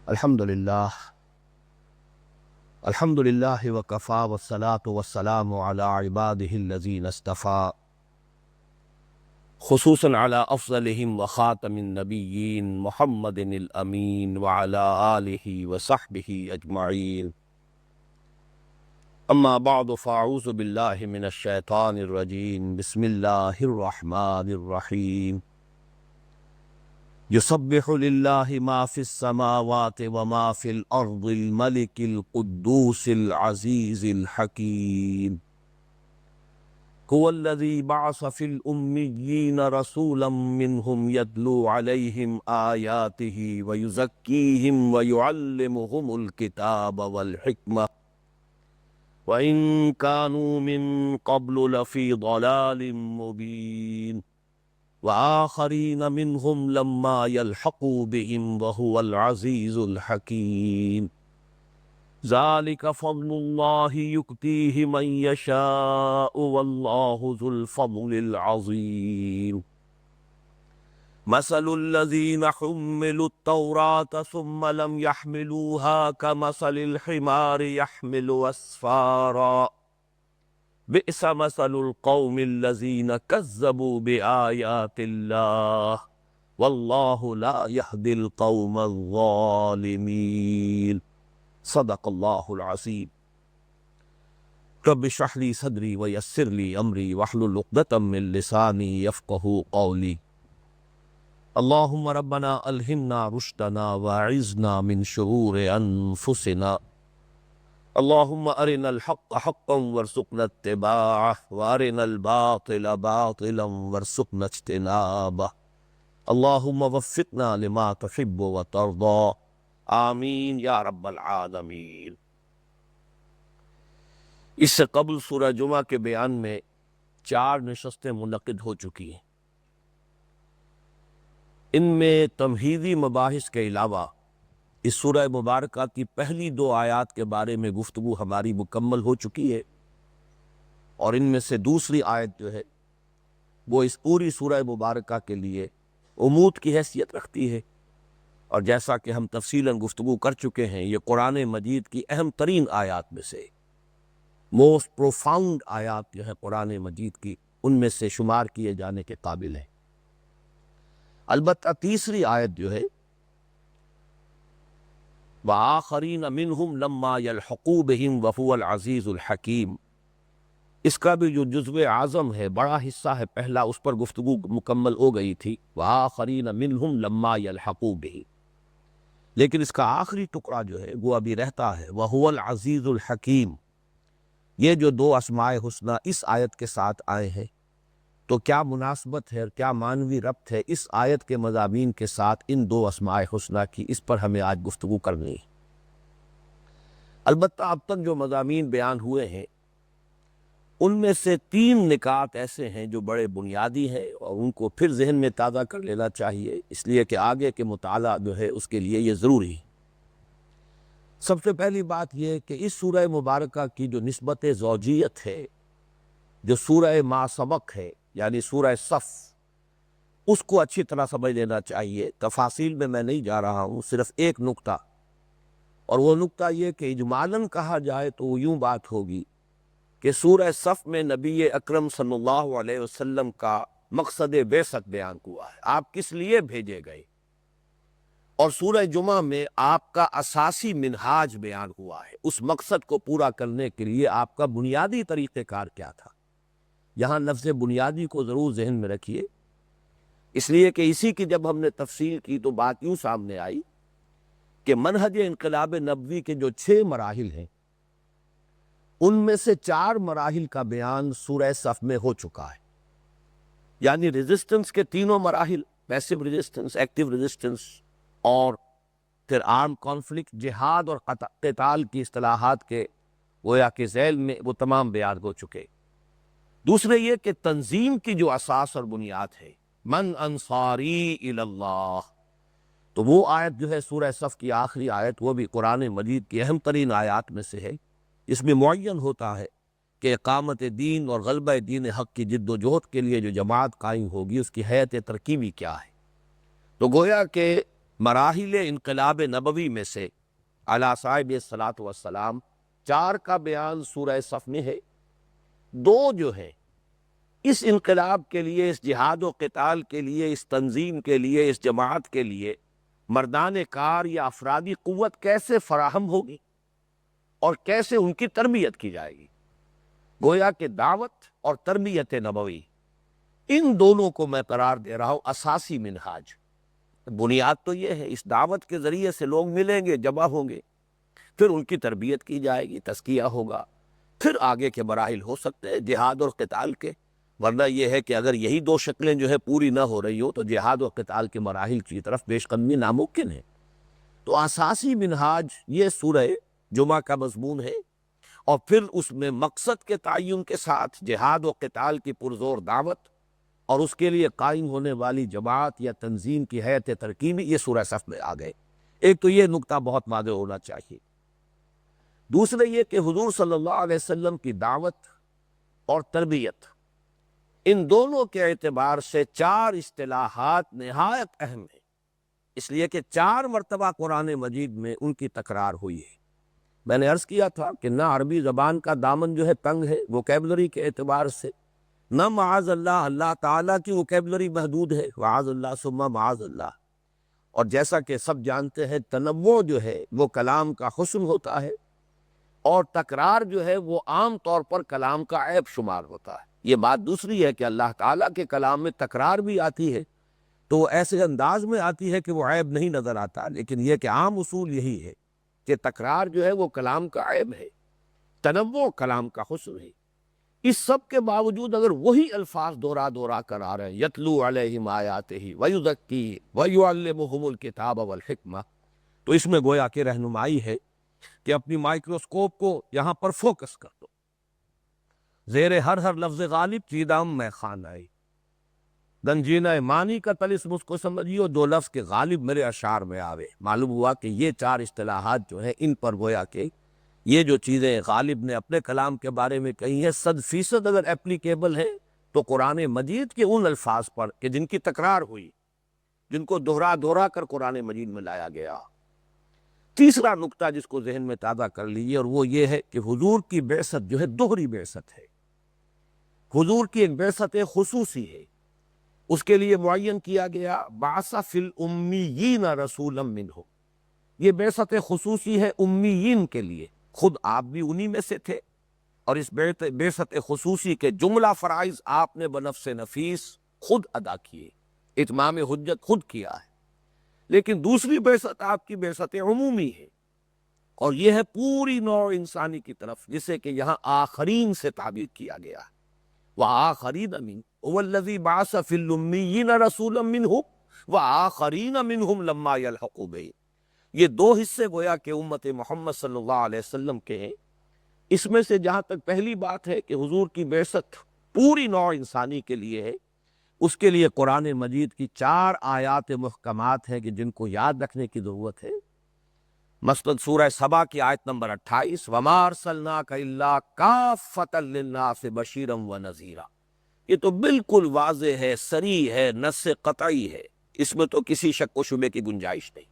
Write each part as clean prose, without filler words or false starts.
الحمد للہ وکفا والصلاة والسلام علی عباده الذین اصطفیٰ خصوصاً علی افضلہم وخاتم النبیین محمد الامین وعلی آلہ وصحبہ اجمعین. اما بعد فاعوذ باللہ من الشیطان الرجیم. بسم اللہ الرحمن الرحیم. یسبح للہ ما فی السماوات وما فی الارض الملک القدوس العزیز الحکیم. هو الذی بعث فی الأمیین رسولا منہم یتلو علیہم آیاتہ ویزکیہم ویعلمہم الکتاب والحکمہ وَإِن كَانُوا مِن قَبْلُ لَفِي ضَلَالٍ مُّبِينٍ وَآخَرِينَ مِنْهُمْ لَمَّا يَلْحَقُوا بِهِمْ وَهُوَ الْعَزِيزُ الْحَكِيمُ. ذَلِكَ فَضْلُ اللَّهِ يُؤْتِيهِ مَن يَشَاءُ وَاللَّهُ ذُو الْفَضْلِ الْعَظِيمِ. مَثَلُ الَّذِينَ حُمِّلُوا التَّوْرَاةَ ثُمَّ لَمْ يَحْمِلُوهَا كَمَثَلِ الْحِمَارِ يَحْمِلُ أَسْفَارًا بِئْسَ مَثَلُ الْقَوْمِ الَّذِينَ كَذَّبُوا بِآيَاتِ اللَّهِ وَاللَّهُ لَا يَهْدِي الْقَوْمَ الظَّالِمِينَ. صدق اللہ العظیم. رب اشرح لي صدری ويسر لي أمری واحلل عقدۃ من لسانی یفقہوا قولی. اللہم ربنا الہمنا رشدنا واعذنا من شرور انفسنا. اللہم ارنا الحق حقا وارزقنا اتباعه وارنا الباطل باطلا وارزقنا اجتنابه. اللہم وفقنا لما تحب وترضى. آمین یا رب العالمین. اس سے قبل سورہ جمعہ کے بیان میں 4 نشستیں منعقد ہو چکی ہیں. ان میں تمہیدی مباحث کے علاوہ اس سورہ مبارکہ کی پہلی 2 آیات کے بارے میں گفتگو ہماری مکمل ہو چکی ہے، اور ان میں سے دوسری آیت جو ہے وہ اس پوری سورہ مبارکہ کے لیے عمود کی حیثیت رکھتی ہے. اور جیسا کہ ہم تفصیلاً گفتگو کر چکے ہیں، یہ قرآن مجید کی اہم ترین آیات میں سے، موسٹ پروفاؤنڈ آیات جو ہے قرآن مجید کی، ان میں سے شمار کیے جانے کے قابل ہے. البتہ تیسری آیت جو ہے وَآخَرِينَ مِنْهُمْ لَمَّا يَلْحَقُوا بِهِمْ وَهُوَ الْعَزِيزُ الْحَكِيمُ، اس کا بھی جو جزو اعظم ہے، بڑا حصہ ہے پہلا، اس پر گفتگو مکمل ہو گئی تھی. وَآخَرِينَ مِنْهُمْ لَمَّا يَلْحَقُوا بِهِ، لیکن اس کا آخری ٹکڑا جو ہے وہ ابھی رہتا ہے. وَهُوَ الْعَزِيزُ الْحَكِيمُ. یہ جو 2 اسماء حسنہ اس آیت کے ساتھ آئے ہیں، تو کیا مناسبت ہے اور کیا معنوی ربط ہے اس آیت کے مضامین کے ساتھ ان 2 اسماء حسنہ کی، اس پر ہمیں آج گفتگو کرنی ہے. البتہ اب تک جو مضامین بیان ہوئے ہیں ان میں سے 3 نکات ایسے ہیں جو بڑے بنیادی ہیں، اور ان کو پھر ذہن میں تازہ کر لینا چاہیے، اس لیے کہ آگے کے مطالعہ جو ہے اس کے لیے یہ ضروری ہے. سب سے پہلی بات یہ کہ اس سورہ مبارکہ کی جو نسبت زوجیت ہے، جو سورہ ما سبق ہے یعنی سورہ صف، اس کو اچھی طرح سمجھ لینا چاہیے. تفاصیل میں نہیں جا رہا ہوں، صرف ایک نقطہ، اور وہ نقطہ یہ کہ اجمالاً کہا جائے تو یوں بات ہوگی کہ سورہ صف میں نبی اکرم صلی اللہ علیہ وسلم کا مقصد بعثت بیان ہوا ہے، آپ کس لیے بھیجے گئے، اور سورہ جمعہ میں آپ کا اساسی منہاج بیان ہوا ہے، اس مقصد کو پورا کرنے کے لیے آپ کا بنیادی طریقہ کار کیا تھا. یہاں لفظ بنیادی کو ضرور ذہن میں رکھیے، اس لیے کہ اسی کی جب ہم نے تفصیل کی تو بات یوں سامنے آئی کہ منہج انقلاب نبوی کے جو 6 مراحل ہیں، ان میں سے 4 مراحل کا بیان سورہ صف میں ہو چکا ہے. یعنی ریزسٹنس کے 3 مراحل، پیسو ریزسٹنس، ایکٹیو ریزسٹنس، اور پھر آرم کانفلکٹ، جہاد اور قتال کی اصطلاحات کے گویا کہ ذیل میں وہ تمام بیان ہو چکے. دوسرے یہ کہ تنظیم کی جو اساس اور بنیاد ہے، من انصاری الی اللہ، تو وہ آیت جو ہے سورہ صف کی آخری آیت، وہ بھی قرآن مجید کی اہم ترین آیات میں سے ہے. اس میں معین ہوتا ہے کہ اقامت دین اور غلبہ دین حق کی جد و جہد کے لیے جو جماعت قائم ہوگی اس کی ہیئت ترکیبی کیا ہے. تو گویا کہ مراحل انقلاب نبوی میں سے علی صاحب الصلاۃ والسلام 4 کا بیان سورہ صف میں ہے. 2 جو ہیں اس انقلاب کے لیے، اس جہاد و قتال کے لیے، اس تنظیم کے لیے، اس جماعت کے لیے مردان کار یا افرادی قوت کیسے فراہم ہوگی اور کیسے ان کی تربیت کی جائے گی. گویا کہ دعوت اور تربیت نبوی، ان دونوں کو میں قرار دے رہا ہوں اساسی منہاج. بنیاد تو یہ ہے، اس دعوت کے ذریعے سے لوگ ملیں گے، جمع ہوں گے، پھر ان کی تربیت کی جائے گی، تزکیہ ہوگا، پھر آگے کے مراحل ہو سکتے ہیں جہاد اور قتال کے. ورنہ یہ ہے کہ اگر یہی 2 شکلیں جو ہے پوری نہ ہو رہی ہو تو جہاد و قتال کے مراحل کی طرف پیش قدمی ناممکن ہے. تو اساسی منہاج یہ سورہ جمعہ کا مضمون ہے، اور پھر اس میں مقصد کے تعین کے ساتھ جہاد و قتال کی پرزور دعوت اور اس کے لیے قائم ہونے والی جماعت یا تنظیم کی ہیئت ترکیبی، یہ سورہ صف میں آ گئے. ایک تو یہ نقطہ بہت واضح ہونا چاہیے. دوسرے یہ کہ حضور صلی اللہ علیہ وسلم کی دعوت اور تربیت، ان دونوں کے اعتبار سے 4 اصطلاحات نہایت اہم ہیں، اس لیے کہ 4 مرتبہ قرآن مجید میں ان کی تکرار ہوئی ہے. میں نے عرض کیا تھا کہ نہ عربی زبان کا دامن جو ہے تنگ ہے ووکیبلری کے اعتبار سے، نہ معاذ اللہ اللہ تعالیٰ کی ووکیبلری محدود ہے، معاذ اللہ ثم معاذ اللہ. اور جیسا کہ سب جانتے ہیں تنوع جو ہے وہ کلام کا حسن ہوتا ہے، اور تکرار جو ہے وہ عام طور پر کلام کا عیب شمار ہوتا ہے. یہ بات دوسری ہے کہ اللہ تعالیٰ کے کلام میں تکرار بھی آتی ہے تو وہ ایسے انداز میں آتی ہے کہ وہ عیب نہیں نظر آتا، لیکن یہ کہ عام اصول یہی ہے کہ تکرار جو ہے وہ کلام کا عیب ہے، تنوع کلام کا حسن ہے. اس سب کے باوجود اگر وہی الفاظ دورا دورا کر آ رہے ہیں، یتلو علیہم آیاتہ ویزکیہم ویعلمہم الکتاب والحکمہ، تو اس میں گویا کہ رہنمائی ہے کہ اپنی مائکروسکوپ کو یہاں پر فوکس کر دو. زیر ہر لفظ غالب چیدام میں خان آئی، گنجینہ معنی کا طلسم اس کو سمجھیو، 2 لفظ کے غالب میرے اشعار میں آوے. معلوم ہوا کہ یہ 4 اصطلاحات جو ہیں ان پر گویا کہ یہ جو چیزیں غالب نے اپنے کلام کے بارے میں کہی ہیں 100% اگر اپلیکیبل ہیں تو قرآن مجید کے ان الفاظ پر کہ جن کی تکرار ہوئی، جن کو دہرا دہرا کر قرآن مجید میں لایا گیا. تیسرا نقطہ جس کو ذہن میں تازہ کر لیجیے، اور وہ یہ ہے کہ حضور کی بعثت جو ہے دوہری بعثت ہے. حضور کی ایک بعثت خصوصی ہے، اس کے لیے معین کیا گیا بعث فی الامیین رسولا منہم. یہ بعثت خصوصی ہے امیین کے لیے، خود آپ بھی انہی میں سے تھے، اور اس بعثت خصوصی کے جملہ فرائض آپ نے بنفس نفیس خود ادا کیے، اتمام حجت خود کیا ہے. لیکن دوسری بعثت آپ کی بعثت عمومی ہے، اور یہ ہے پوری نوع انسانی کی طرف، جسے کہ یہاں آخرین سے تعبیر کیا گیا ہے. وآخرین من هو الذی بعث فی الامیین رسولا منہم وآخرین منہم لما یلحقوا بہم. یہ 2 حصے گویا کہ امت محمد صلی اللہ علیہ وسلم کے ہیں. اس میں سے جہاں تک پہلی بات ہے کہ حضور کی بعثت پوری نوع انسانی کے لیے ہے، اس کے لیے قرآن مجید کی 4 آیات محکمات ہیں کہ جن کو یاد رکھنے کی ضرورت ہے. مثلاً سورہ سبا کی آیت نمبر 28، وَمَا أَرْسَلْنَاكَ إِلَّا كَافَّةً لِلنَّاسِ بَشِيرًا وَنَذِيرًا. یہ تو بالکل واضح ہے، صریح ہے، نص قطعی ہے، اس میں تو کسی شک و شبے کی گنجائش نہیں.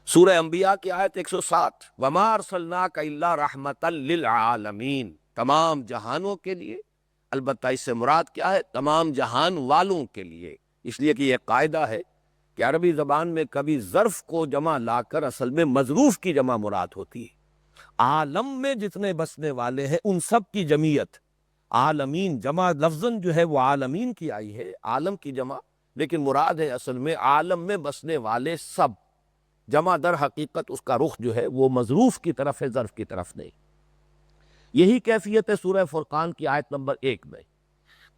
سورہ انبیاء کی آیت 107، وَمَا أَرْسَلْنَاكَ إِلَّا رَحْمَةً لِلْعَالَمِينَ، تمام جہانوں کے لیے. البتہ اس سے مراد کیا ہے؟ تمام جہان والوں کے لیے، اس لیے کہ یہ قاعدہ ہے کہ عربی زبان میں کبھی ظرف کو جمع لا کر اصل میں مظروف کی جمع مراد ہوتی ہے. عالم میں جتنے بسنے والے ہیں ان سب کی جمعیت. عالمین جمع لفظاً جو ہے وہ عالمین کی آئی ہے، عالم کی جمع، لیکن مراد ہے اصل میں عالم میں بسنے والے سب. جمع در حقیقت اس کا رخ جو ہے وہ مظروف کی طرف ہے، ظرف کی طرف نہیں. یہی کیفیت ہے سورہ فرقان کی آیت نمبر 1 میں،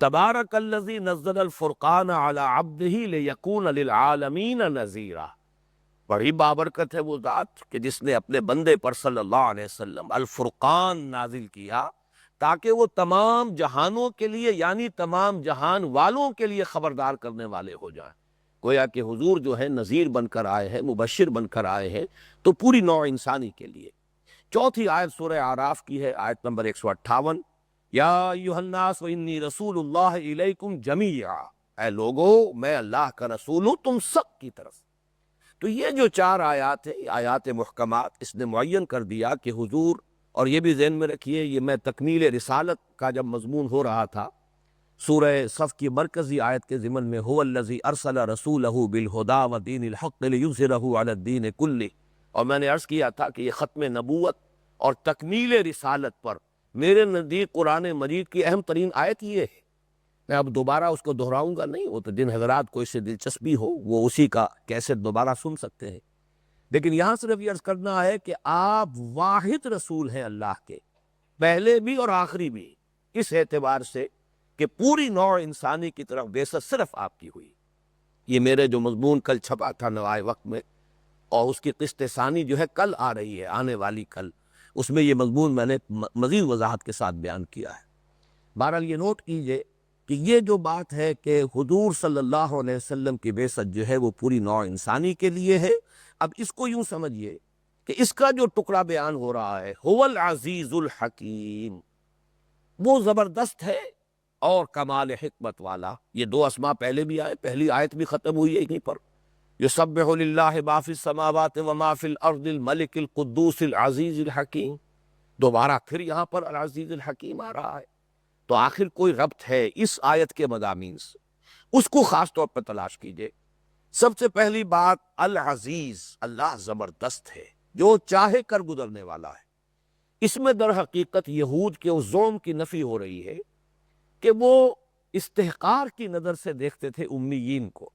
تبارک الذی نزل الفرقان علی عبدہ لیکون للعالمین نذیرا. بڑی بابرکت ہے وہ ذات کہ جس نے اپنے بندے پر صلی اللہ علیہ وسلم الفرقان نازل کیا تاکہ وہ تمام جہانوں کے لیے، یعنی تمام جہان والوں کے لیے خبردار کرنے والے ہو جائیں. گویا کہ حضور جو ہے نذیر بن کر آئے ہیں، مبشر بن کر آئے ہیں، تو پوری نوع انسانی کے لیے. چوتھی آیت سورہ اعراف کی ہے، آیت نمبر 158، یا ایھا الناس انی رسول اللہ الیکم جمیعا. اے لوگو میں اللہ کا رسول ہوں تم سب کی طرف. تو یہ جو 4 آیات ہیں، آیات محکمات، اس نے معین کر دیا کہ حضور، اور یہ بھی ذہن میں رکھیے، یہ میں تکمیل رسالت کا جب مضمون ہو رہا تھا، سورہ صف کی مرکزی آیت کے ضمن میں هو الذی ارسل رسولہ بالہدی ودین الحق لیظہرہ علی الدین کلہ، اور میں نے عرض کیا تھا کہ یہ ختم نبوت اور تکمیل رسالت پر میرے نزدیک قرآن مجید کی اہم ترین آیت یہ ہے۔ میں اب دوبارہ اس کو دہراؤں گا نہیں، وہ تو جن حضرات کو اس سے دلچسپی ہو وہ اسی کا کیسٹ دوبارہ سن سکتے ہیں، لیکن یہاں صرف یہ عرض کرنا ہے کہ آپ واحد رسول ہیں اللہ کے، پہلے بھی اور آخری بھی، اس اعتبار سے کہ پوری نوع انسانی کی طرف بعثت صرف آپ کی ہوئی۔ یہ میرے جو مضمون کل چھپا تھا نوائے وقت میں، اور اس کی قسط ثانی جو ہے کل آ رہی ہے، آنے والی کل، اس میں یہ مضمون میں نے مزید وضاحت کے ساتھ بیان کیا ہے۔ بہرحال یہ نوٹ کیجئے کہ یہ جو بات ہے کہ حضور صلی اللہ علیہ وسلم کی بعثت جو ہے وہ پوری نوع انسانی کے لیے ہے، اب اس کو یوں سمجھیے کہ اس کا جو ٹکڑا بیان ہو رہا ہے، هو العزیز الحکیم، وہ زبردست ہے اور کمال حکمت والا۔ یہ 2 اسماء پہلے بھی آئے، پہلی آیت بھی ختم ہوئی ہے یہیں پر، یسبح للہ ما فی السماوات وما فی الارض الملک القدوس العزیز الحکیم، دوبارہ پھر یہاں پر العزیز الحکیم آ رہا ہے۔ تو آخر کوئی ربط ہے اس آیت کے مضامین سے، اس کو خاص طور پر تلاش کیجئے۔ سب سے پہلی بات، العزیز، اللہ زبردست ہے، جو چاہے کر گزرنے والا ہے۔ اس میں در حقیقت یہود کے اس ظلم کی نفی ہو رہی ہے کہ وہ استحقار کی نظر سے دیکھتے تھے امیین کو،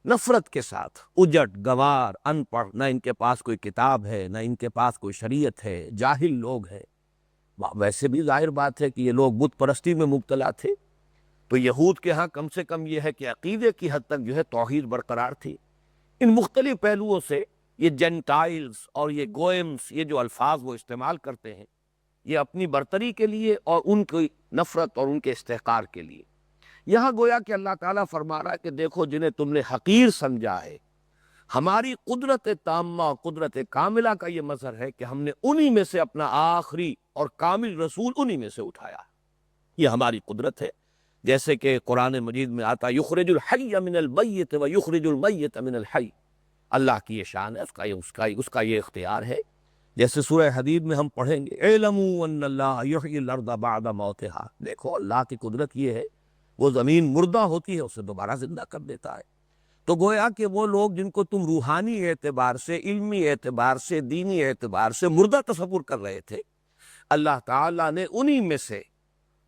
نفرت کے ساتھ، اجٹ، گوار، ان پڑھ، نہ ان کے پاس کوئی کتاب ہے، نہ ان کے پاس کوئی شریعت ہے، جاہل لوگ ہیں۔ ویسے بھی ظاہر بات ہے کہ یہ لوگ بت پرستی میں مبتلا تھے، تو یہود کے ہاں کم سے کم یہ ہے کہ عقیدے کی حد تک جو ہے توحید برقرار تھی۔ ان مختلف پہلوؤں سے یہ جینٹائلز اور یہ گوئمز، یہ جو الفاظ وہ استعمال کرتے ہیں، یہ اپنی برتری کے لیے اور ان کی نفرت اور ان کے استحقار کے لیے۔ یہاں گویا کہ اللہ تعالیٰ فرما رہا ہے کہ دیکھو جنہیں تم نے حقیر سمجھا ہے، ہماری قدرت تامہ اور قدرت کاملہ کا یہ مظہر ہے کہ ہم نے انہی میں سے اپنا آخری اور کامل رسول انہی میں سے اٹھایا۔ یہ ہماری قدرت ہے، جیسے کہ قرآن مجید میں آتا یخرج الحی من المیت و یخرج المیت من الحی، اللہ کی یہ شان ہے، اس کا یہ اختیار ہے۔ جیسے سورہ حدید میں ہم پڑھیں گے اعلموا ان اللہ یحیی الارض بعد موتہا، دیکھو اللہ کی قدرت یہ ہے، وہ زمین مردہ ہوتی ہے اسے دوبارہ زندہ کر دیتا ہے۔ تو گویا کہ وہ لوگ جن کو تم روحانی اعتبار سے، علمی اعتبار سے، دینی اعتبار سے مردہ تصور کر رہے تھے، اللہ تعالیٰ نے انہی میں سے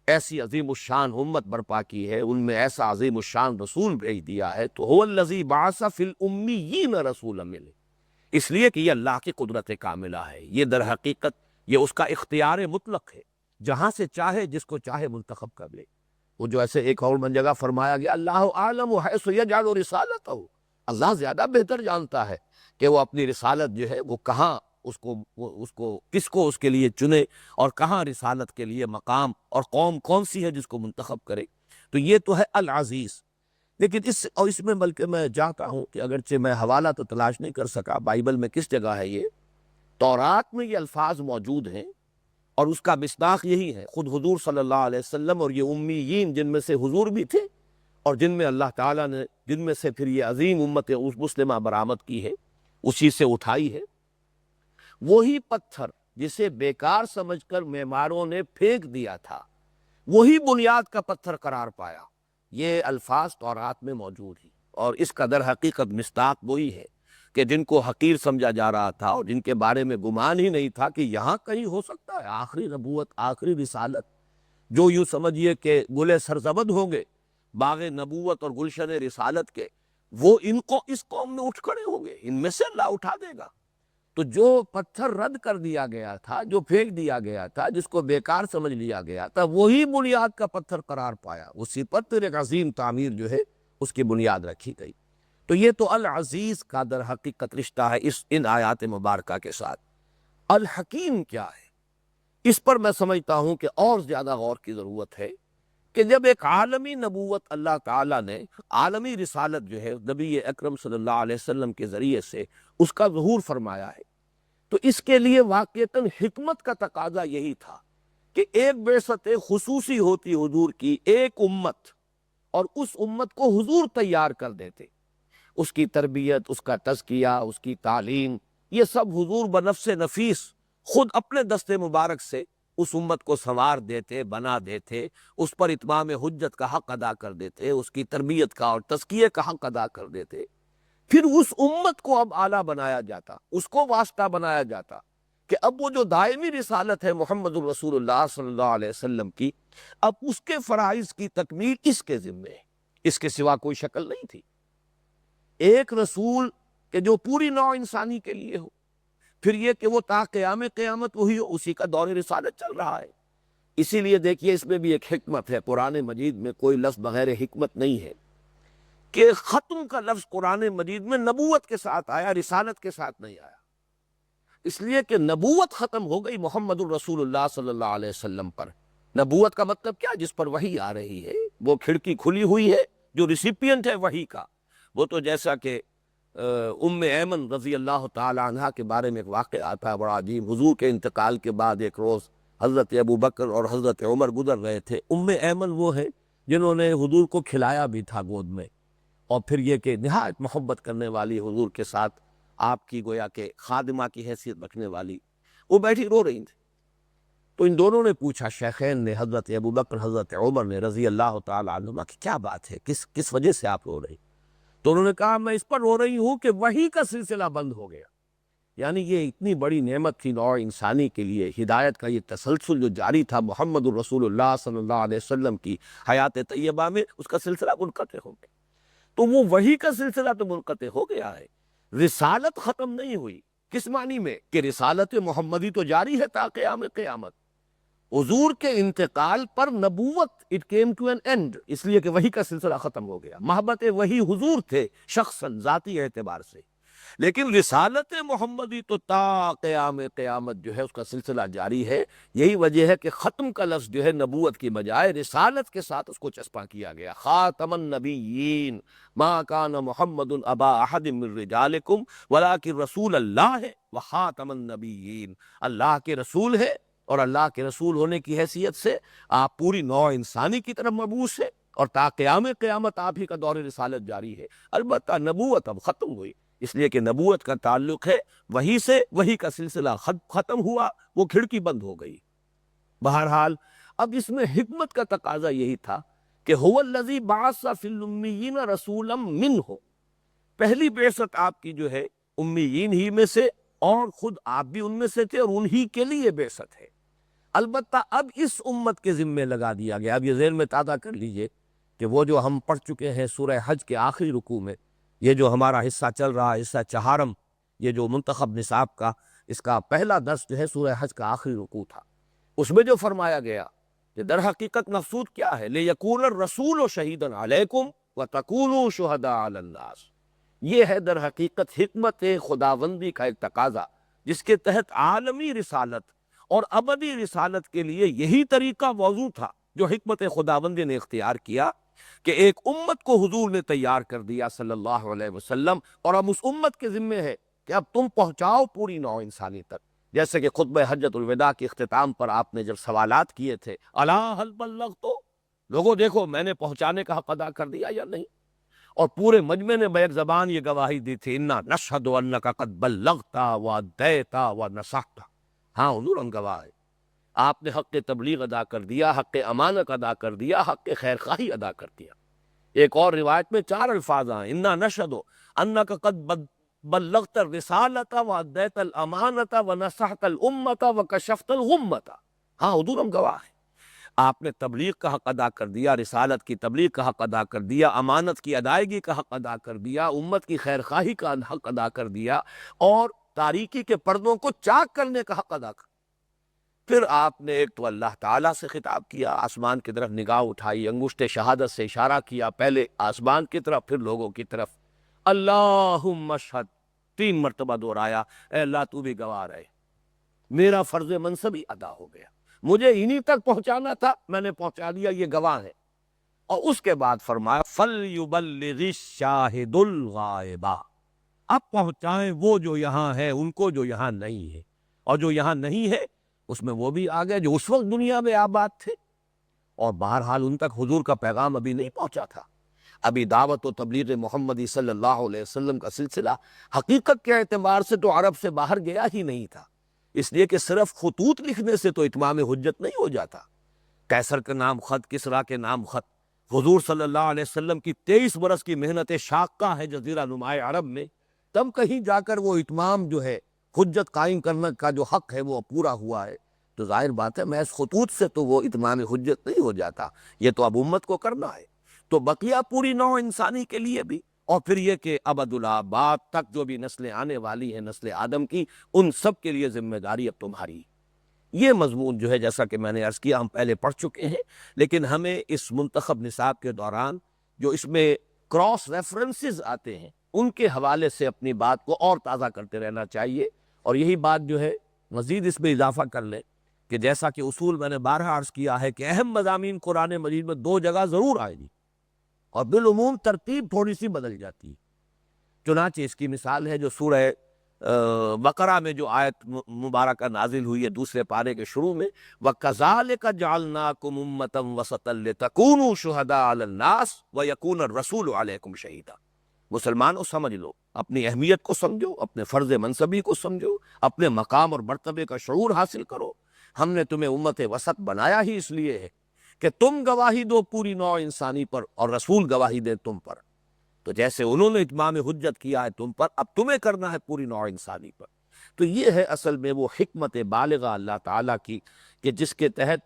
ایسی عظیم الشان امت برپا کی ہے، ان میں ایسا عظیم الشان رسول بھیج دیا ہے۔ تو هو الذی بعث فی الامیین رسولا منہ، اس لیے کہ یہ اللہ کی قدرت کاملہ ہے، یہ در حقیقت یہ اس کا اختیار مطلق ہے، جہاں سے چاہے جس کو چاہے منتخب کر لے۔ وہ جو ایسے ایک اور جگہ فرمایا گیا اللہ اعلم حیث یجعل رسالتہ، اللہ زیادہ بہتر جانتا ہے کہ وہ اپنی رسالت جو ہے وہ کہاں کس کو اس کے لیے چنے، اور کہاں رسالت کے لیے مقام اور قوم کون سی ہے جس کو منتخب کرے۔ تو یہ تو ہے العزیز۔ لیکن اس میں بلکہ میں چاہتا ہوں کہ اگرچہ میں حوالہ تو تلاش نہیں کر سکا بائبل میں کس جگہ ہے، یہ تورات میں یہ الفاظ موجود ہیں، اور اس کا مصداق یہی ہے، خود حضور صلی اللہ علیہ وسلم اور یہ امیین جن میں سے حضور بھی تھے، اور جن میں اللہ تعالیٰ نے جن میں سے پھر یہ عظیم امت مسلمہ برآمد کی ہے، اسی سے اٹھائی ہے۔ وہی پتھر جسے بیکار سمجھ کر معماروں نے پھینک دیا تھا، وہی بنیاد کا پتھر قرار پایا۔ یہ الفاظ تورات میں موجود ہیں، اور اس کا در حقیقت مصداق وہی ہے کہ جن کو حقیر سمجھا جا رہا تھا اور جن کے بارے میں گمان ہی نہیں تھا کہ یہاں کہیں ہو سکتا ہے آخری نبوت، آخری رسالت، جو یوں سمجھیے کہ گلے سرزبد ہوں گے باغ نبوت اور گلشن رسالت کے، وہ ان کو اس قوم میں اٹھ کھڑے ہوں گے، ان میں سے اللہ اٹھا دے گا۔ تو جو پتھر رد کر دیا گیا تھا، جو پھینک دیا گیا تھا، جس کو بیکار سمجھ لیا گیا تھا، وہی بنیاد کا پتھر قرار پایا، اسی پر پھر ایک عظیم تعمیر جو ہے اس کی بنیاد رکھی گئی۔ تو یہ تو العزیز کا در حقیقت رشتہ ہے ان آیات مبارکہ کے ساتھ۔ الحکیم کیا ہے، اس پر میں سمجھتا ہوں کہ اور زیادہ غور کی ضرورت ہے کہ جب ایک عالمی نبوت اللہ تعالیٰ نے، عالمی رسالت جو ہے نبی اکرم صلی اللہ علیہ وسلم کے ذریعے سے اس کا ظہور فرمایا ہے، تو اس کے لیے واقعتاً حکمت کا تقاضا یہی تھا کہ ایک بعثت خصوصی ہوتی حضور کی، ایک امت، اور اس امت کو حضور تیار کر دیتے۔ اس کی تربیت، اس کا تزکیہ، اس کی تعلیم، یہ سب حضور بنفس نفیس خود اپنے دست مبارک سے اس امت کو سنوار دیتے، بنا دیتے، اس پر اتمام حجت کا حق ادا کر دیتے، اس کی تربیت کا اور تزکیے کا حق ادا کر دیتے۔ پھر اس امت کو اب اعلیٰ بنایا جاتا، اس کو واسطہ بنایا جاتا کہ اب وہ جو دائمی رسالت ہے محمد الرسول اللہ صلی اللہ علیہ وسلم کی، اب اس کے فرائض کی تکمیل اس کے ذمے ہے، اس کے سوا کوئی شکل نہیں تھی۔ ایک رسول کہ جو پوری نوع انسانی کے لیے ہو، پھر یہ کہ وہ تا قیامت وہی ہو، اسی کا دور رسالت چل رہا ہے۔ اسی لیے دیکھیے اس میں بھی ایک حکمت ہے، قرآن مجید میں کوئی لفظ بغیر حکمت نہیں ہے کہ ختم کا لفظ قرآن مجید میں نبوت کے ساتھ آیا، رسالت کے ساتھ نہیں آیا، اس لیے کہ نبوت ختم ہو گئی محمد الرسول اللہ صلی اللہ علیہ وسلم پر۔ نبوت کا مطلب کیا؟ جس پر وحی آ رہی ہے، وہ کھڑکی کھلی ہوئی ہے، جو ریسیپینٹ ہے وحی کا۔ وہ تو جیسا کہ ام ایمن رضی اللہ تعالی عنہ کے بارے میں ایک واقعہ آتا ہے بڑا عجیب۔ حضور کے انتقال کے بعد ایک روز حضرت ابو بکر اور حضرت عمر گزر رہے تھے۔ ام ایمن وہ ہے جنہوں نے حضور کو کھلایا بھی تھا گود میں، اور پھر یہ کہ نہایت محبت کرنے والی، حضور کے ساتھ آپ کی گویا کہ خادمہ کی حیثیت رکھنے والی، وہ بیٹھی رو رہی تھی۔ تو ان دونوں نے پوچھا، شیخین نے، حضرت ابو بکر حضرت عمر نے رضی اللہ تعالی عنہما، کہ کیا بات ہے، کس وجہ سے آپ رو رہی؟ تو انہوں نے کہا میں اس پر رو رہی ہوں کہ وحی کا سلسلہ بند ہو گیا۔ یعنی یہ اتنی بڑی نعمت تھی نوع انسانی کے لیے، ہدایت کا یہ تسلسل جو جاری تھا محمد الرسول اللہ صلی اللہ علیہ وسلم کی حیات طیبہ میں، اس کا سلسلہ منقطع ہو گیا۔ تو وہ وحی کا سلسلہ تو منقطع ہو گیا ہے، رسالت ختم نہیں ہوئی۔ کس معنی میں؟ کہ رسالت محمدی تو جاری ہے تا قیامت۔ حضور کے انتقال پر نبوت it came to an end, اس لیے کہ وحی کا سلسلہ ختم ہو گیا۔ محبت وحی حضور تھے شخصاً، ذاتی اعتبار سے، لیکن رسالت محمدی تو تا قیامت جو ہے اس کا سلسلہ جاری ہے۔ یہی وجہ ہے کہ ختم کا لفظ جو ہے نبوت کی بجائے رسالت کے ساتھ اس کو چسپاں کیا گیا۔ خاتم النبیین ما کان محمد ابا احد من رجالکم ولکن رسول اللہ ہے وخاتم النبیین، اللہ کے رسول ہے، اور اللہ کے رسول ہونے کی حیثیت سے آپ پوری نوع انسانی کی طرف مبعوث ہے، اور تا قیامت آپ ہی کا دور رسالت جاری ہے۔ البتہ نبوت اب ختم ہوئی، اس لیے کہ نبوت کا تعلق ہے وحی سے، وحی کا سلسلہ ختم ہوا، وہ کھڑکی بند ہو گئی۔ بہرحال اب اس میں حکمت کا تقاضا یہی تھا کہ هو الذی بعث فی الامیین رسولا منہ، پہلی بعثت آپ کی جو ہے امیین ہی میں سے، اور خود آپ بھی ان میں سے تھے، اور انہی کے لیے بعثت ہے۔ البتہ اب اس امت کے ذمے لگا دیا گیا۔ اب یہ ذہن میں تازہ کر لیجئے کہ وہ جو ہم پڑھ چکے ہیں سورہ حج کے آخری رکوع میں، یہ جو ہمارا حصہ چل رہا ہے، حصہ چہارم، یہ جو منتخب نصاب کا اس کا پہلا درس جو ہے سورہ حج کا آخری رکوع تھا، اس میں جو فرمایا گیا کہ در حقیقت مقصود کیا ہے، لِيَكُونَ الرَّسُولُ شَهِيدًا عَلَيْكُمْ وَتَكُونُوا شُهَدَاءَ عَلَى النَّاسِ، یہ ہے در حقیقت حکمت خداوندی کا ایک تقاضا، جس کے تحت عالمی رسالت اور ابدی رسالت کے لیے یہی طریقہ موضوع تھا جو حکمت خداوندی نے اختیار کیا، کہ ایک امت کو حضور نے تیار کر دیا صلی اللہ علیہ وسلم، اور اب اس امت کے ذمے ہے کہ اب تم پہنچاؤ پوری نوع انسانی تک۔ جیسے کہ خطبہ حجۃ الوداع کے اختتام پر آپ نے جب سوالات کیے تھے، الا هل بلغت، لوگوں دیکھو میں نے پہنچانے کا حق ادا کر دیا یا نہیں، اور پورے مجمع نے بیک زبان یہ گواہی دی تھی، انا نشہد انک قد بلغت وادیت ونصحت، ہاں حضور ہم گواہ ہیں، آپ نے حق تبلیغ ادا کر دیا، حق امانت ادا کر دیا، حق خیر خواہی ادا کر دیا۔ ایک اور روایت میں 4 الفاظ ہیں، انا نشہد انک قد بلغت الرسالۃ وادیت الامانۃ ونصحت الامۃ وکشفت الغمۃ، ہاں حضور ہم گواہ ہیں، آپ نے تبلیغ کا حق ادا کر دیا، رسالت کی تبلیغ کا حق ادا کر دیا، امانت کی ادائیگی کا حق ادا کر دیا، امت کی خیر خواہی کا حق ادا کر دیا، اور تاریکی کے پردوں کو چاک کرنے کا حق ادا کر۔ پھر آپ نے ایک تو اللہ تعالیٰ سے خطاب کیا، آسمان کی طرف نگاہ اٹھائی، انگشت شہادت سے اشارہ کیا، پہلے آسمان کی طرف پھر لوگوں کی طرف، اللہم اشہد 3 مرتبہ دہرایا، اے اللہ تو بھی گواہ رہے، میرا فرض منصبی ادا ہو گیا، مجھے انہی تک پہنچانا تھا، میں نے پہنچا دیا، یہ گواہ ہے۔ اور اس کے بعد فرمایا فَلْيُبَلِّغِ الشَّاهِدُ الْغَائِبَ، اب پہنچائیں وہ جو یہاں ہے ان کو جو یہاں نہیں ہے، اور جو یہاں نہیں ہے اس میں وہ بھی آ گئے جو اس وقت دنیا میں آباد تھے، اور بہرحال ان تک حضور کا پیغام ابھی نہیں پہنچا تھا۔ ابھی دعوت و تبلیغ محمدی صلی اللہ علیہ وسلم کا سلسلہ حقیقت کے اعتبار سے تو عرب سے باہر گیا ہی نہیں تھا، اس لیے کہ صرف خطوط لکھنے سے تو اتمام حجت نہیں ہو جاتا۔ قیصر کے نام خط، کسریٰ کے نام خط، حضور صلی اللہ علیہ وسلم کی 23 برس کی محنت شاقہ ہے جزیرہ نمائے عرب میں، تب کہیں جا کر وہ اتمام جو ہے حجت قائم کرنے کا جو حق ہے وہ پورا ہوا ہے۔ تو ظاہر بات ہے محض خطوط سے تو وہ اتمام حجت نہیں ہو جاتا، یہ تو اب امت کو کرنا ہے۔ تو بقیہ پوری نوع انسانی کے لیے بھی، اور پھر یہ کہ ابد الآباد تک جو بھی نسلیں آنے والی ہیں نسل آدم کی، ان سب کے لیے ذمہ داری اب تمہاری۔ یہ مضمون جو ہے جیسا کہ میں نے عرض کیا ہم پہلے پڑھ چکے ہیں، لیکن ہمیں اس منتخب نصاب کے دوران جو اس میں کراس ریفرنسز آتے ہیں ان کے حوالے سے اپنی بات کو اور تازہ کرتے رہنا چاہیے۔ اور یہی بات جو ہے مزید اس میں اضافہ کر لیں کہ جیسا کہ اصول میں نے بارہا عرض کیا ہے کہ اہم مضامین قرآن مجید میں 2 جگہ ضرور آئے گی، اور بالعموم ترتیب تھوڑی سی بدل جاتی ہے۔ چنانچہ اس کی مثال ہے جو سورہ بقرہ میں جو آیت مبارکہ نازل ہوئی ہے دوسرے پارے کے شروع میں، وَكَذَلِكَ جَعَلْنَاكُمْ أُمَّةً وَسَطًا لِتَكُونُوا شُهَدَاءَ عَلَى النَّاسِ وَيَكُونَ الرَّسُولُ عَلَيْكُمْ شَهِيدًا۔ مسلمانوں سمجھ لو، اپنی اہمیت کو سمجھو، اپنے فرض منصبی کو سمجھو، اپنے مقام اور مرتبے کا شعور حاصل کرو۔ ہم نے تمہیں امت وسط بنایا ہی اس لیے ہے کہ تم گواہی دو پوری نوع انسانی پر اور رسول گواہی دے تم پر۔ تو جیسے انہوں نے اتمام حجت کیا ہے تم پر، اب تمہیں کرنا ہے پوری نوع انسانی پر۔ تو یہ ہے اصل میں وہ حکمت بالغہ اللہ تعالیٰ کی کہ جس کے تحت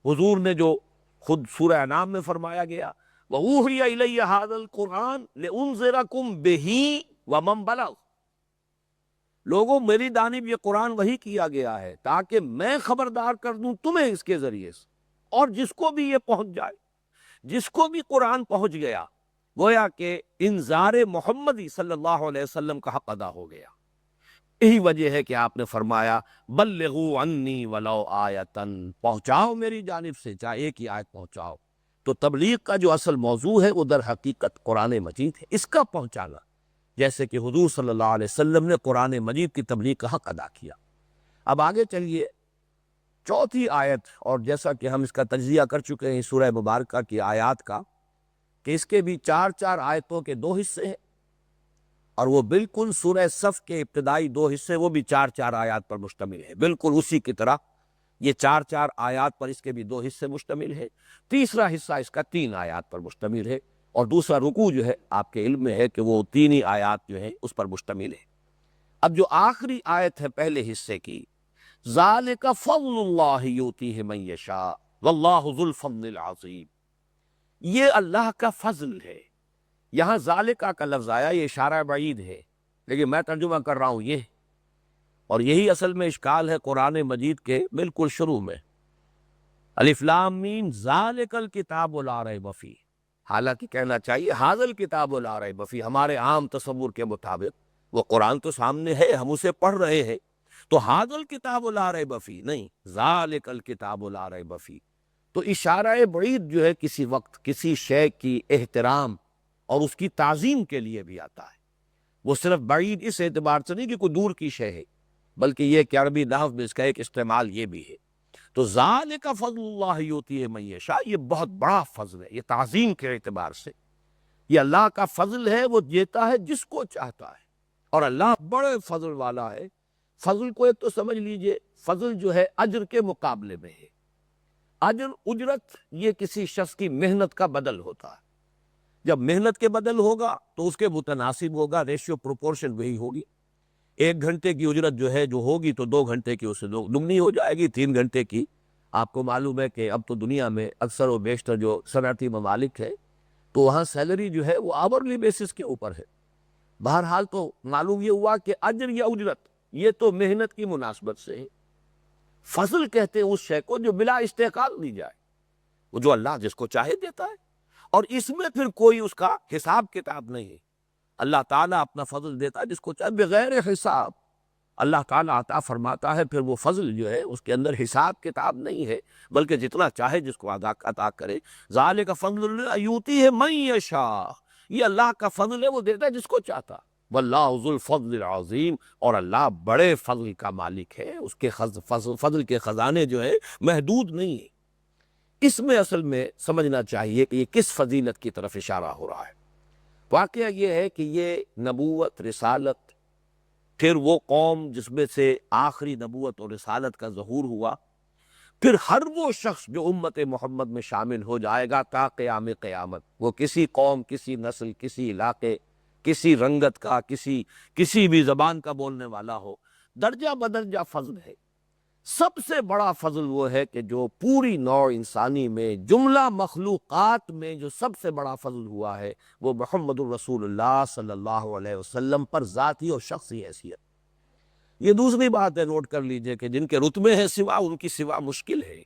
حضور نے جو خود سورہ انعام میں فرمایا گیا وَأُوحِيَ إِلَيَّ هَذَا الْقُرْآنُ لِأُنذِرَكُم بِهِ وَمَن بَلَغَ، لوگوں میری جانب یہ قرآن وحی کیا گیا ہے تاکہ میں خبردار کر دوں تمہیں اس کے ذریعے سے، اور جس کو بھی یہ پہنچ جائے، جس کو بھی قرآن پہنچ گیا، گویا کہ انذار محمدی صلی اللہ علیہ وسلم کا حق ادا ہو گیا۔ یہی وجہ ہے کہ آپ نے فرمایا بلغوا عنی ولو آیۃ، پہنچاؤ میری جانب سے چاہے ایک ہی آیت پہنچاؤ۔ تو تبلیغ کا جو اصل موضوع ہے وہ در حقیقت قرآن مجید ہے، اس کا پہنچانا، جیسے کہ حضور صلی اللہ علیہ وسلم نے قرآن مجید کی تبلیغ کا حق ادا کیا۔ اب آگے چلیے 4تھی آیت، اور جیسا کہ ہم اس کا تجزیہ کر چکے ہیں سورہ مبارکہ کی آیات کا، کہ اس کے بھی 4 آیتوں کے 2 حصے ہیں، اور وہ بالکل سورہ صف کے ابتدائی 2 حصے وہ بھی 4 آیات پر مشتمل ہے، بالکل اسی کی طرح یہ 4 آیات پر اس کے بھی 2 حصے مشتمل ہے۔ تیسرا حصہ اس کا 3 آیات پر مشتمل ہے، اور دوسرا رکوع جو ہے آپ کے علم میں ہے کہ وہ 3 ہی آیات جو ہیں اس پر مشتمل ہے۔ اب جو آخری آیت ہے پہلے حصے کی، ذَلِكَ فَضْلُ اللَّهِ يُؤْتِيهِ مَن يَشَاءُ وَاللَّهُ ذُو الْفَضْلِ الْعَظِيمِ، یہ اللہ کا فضل ہے۔ یہاں ذالکہ کا لفظ آیا، یہ اشارہ بعید ہے، لیکن میں ترجمہ کر رہا ہوں یہ، اور یہی اصل میں اشکال ہے قرآن مجید کے بالکل شروع میں، الف لام میم ذالک الکتاب لا ریب فیہ، حالانکہ کہنا چاہیے ھذا الکتاب لا ریب فیہ، ہمارے عام تصور کے مطابق وہ قرآن تو سامنے ہے، ہم اسے پڑھ رہے ہیں، تو ھذا الکتاب لا ریب فیہ نہیں، ذالک الکتاب لا ریب فیہ۔ تو اشارہ بعید جو ہے کسی وقت کسی شے کی احترام اور اس کی تعظیم کے لیے بھی آتا ہے، وہ صرف بعید اس اعتبار سے نہیں کہ کوئی دور کی شے ہے، بلکہ یہ کہ عربی نحو میں اس کا ایک استعمال یہ بھی ہے۔ تو ذالک فضل اللہ یؤتیہ من یشاء، یہ بہت بڑا فضل ہے، یہ تعظیم کے اعتبار سے یہ اللہ کا فضل ہے، وہ دیتا ہے جس کو چاہتا ہے، اور اللہ بڑے فضل والا ہے۔ فضل کو ایک تو سمجھ لیجئے، فضل جو ہے اجر کے مقابلے میں ہے، اجر اجرت یہ کسی شخص کی محنت کا بدل ہوتا ہے، جب محنت کے بدل ہوگا تو اس کے متناسب ہوگا، ریشیو پروپورشن وہی ہوگی۔ 1 گھنٹے کی اجرت جو ہے جو ہوگی تو 2 گھنٹے کی اس سے دگنی ہو جائے گی، 3 گھنٹے کی۔ آپ کو معلوم ہے کہ اب تو دنیا میں اکثر و بیشتر جو صنعتی ممالک ہے تو وہاں سیلری جو ہے وہ آورلی بیسس کے اوپر ہے۔ بہرحال تو معلوم یہ ہوا کہ اجر یا اجرت یہ تو محنت کی مناسبت سے ہے۔ فضل کہتے ہیں اس شے کو جو بلا استحقاق دی جائے، وہ جو اللہ جس کو چاہے دیتا ہے، اور اس میں پھر کوئی اس کا حساب کتاب نہیں ہے۔ اللہ تعالیٰ اپنا فضل دیتا ہے جس کو چاہے بغیر حساب، اللہ تعالیٰ عطا فرماتا ہے، پھر وہ فضل جو ہے اس کے اندر حساب کتاب نہیں ہے، بلکہ جتنا چاہے جس کو عطا کرے۔ ذالک فضل اللہ یؤتیہ من یشاء، یہ اللہ کا فضل ہے، وہ دیتا ہے جس کو چاہتا، واللہ ذو الفضل العظیم، اور اللہ بڑے فضل کا مالک ہے، اس کے فضل کے خزانے جو ہیں محدود نہیں ہیں۔ اس میں اصل میں سمجھنا چاہیے کہ یہ کس فضیلت کی طرف اشارہ ہو رہا ہے۔ واقعہ یہ ہے کہ یہ نبوت، رسالت، پھر وہ قوم جس میں سے آخری نبوت اور رسالت کا ظہور ہوا، پھر ہر وہ شخص جو امت محمد میں شامل ہو جائے گا تا قیام قیامت، وہ کسی قوم، کسی نسل، کسی علاقے، کسی رنگت کا، کسی بھی زبان کا بولنے والا ہو، درجہ بدرجہ فضل ہے۔ سب سے بڑا فضل وہ ہے کہ جو پوری نوع انسانی میں، جملہ مخلوقات میں جو سب سے بڑا فضل ہوا ہے وہ محمد الرسول اللہ صلی اللہ علیہ وسلم پر ذاتی اور شخصی حیثیت۔ یہ دوسری بات ہے، نوٹ کر لیجئے کہ جن کے رتبے ہیں سوا، ان کی سوا مشکل ہے۔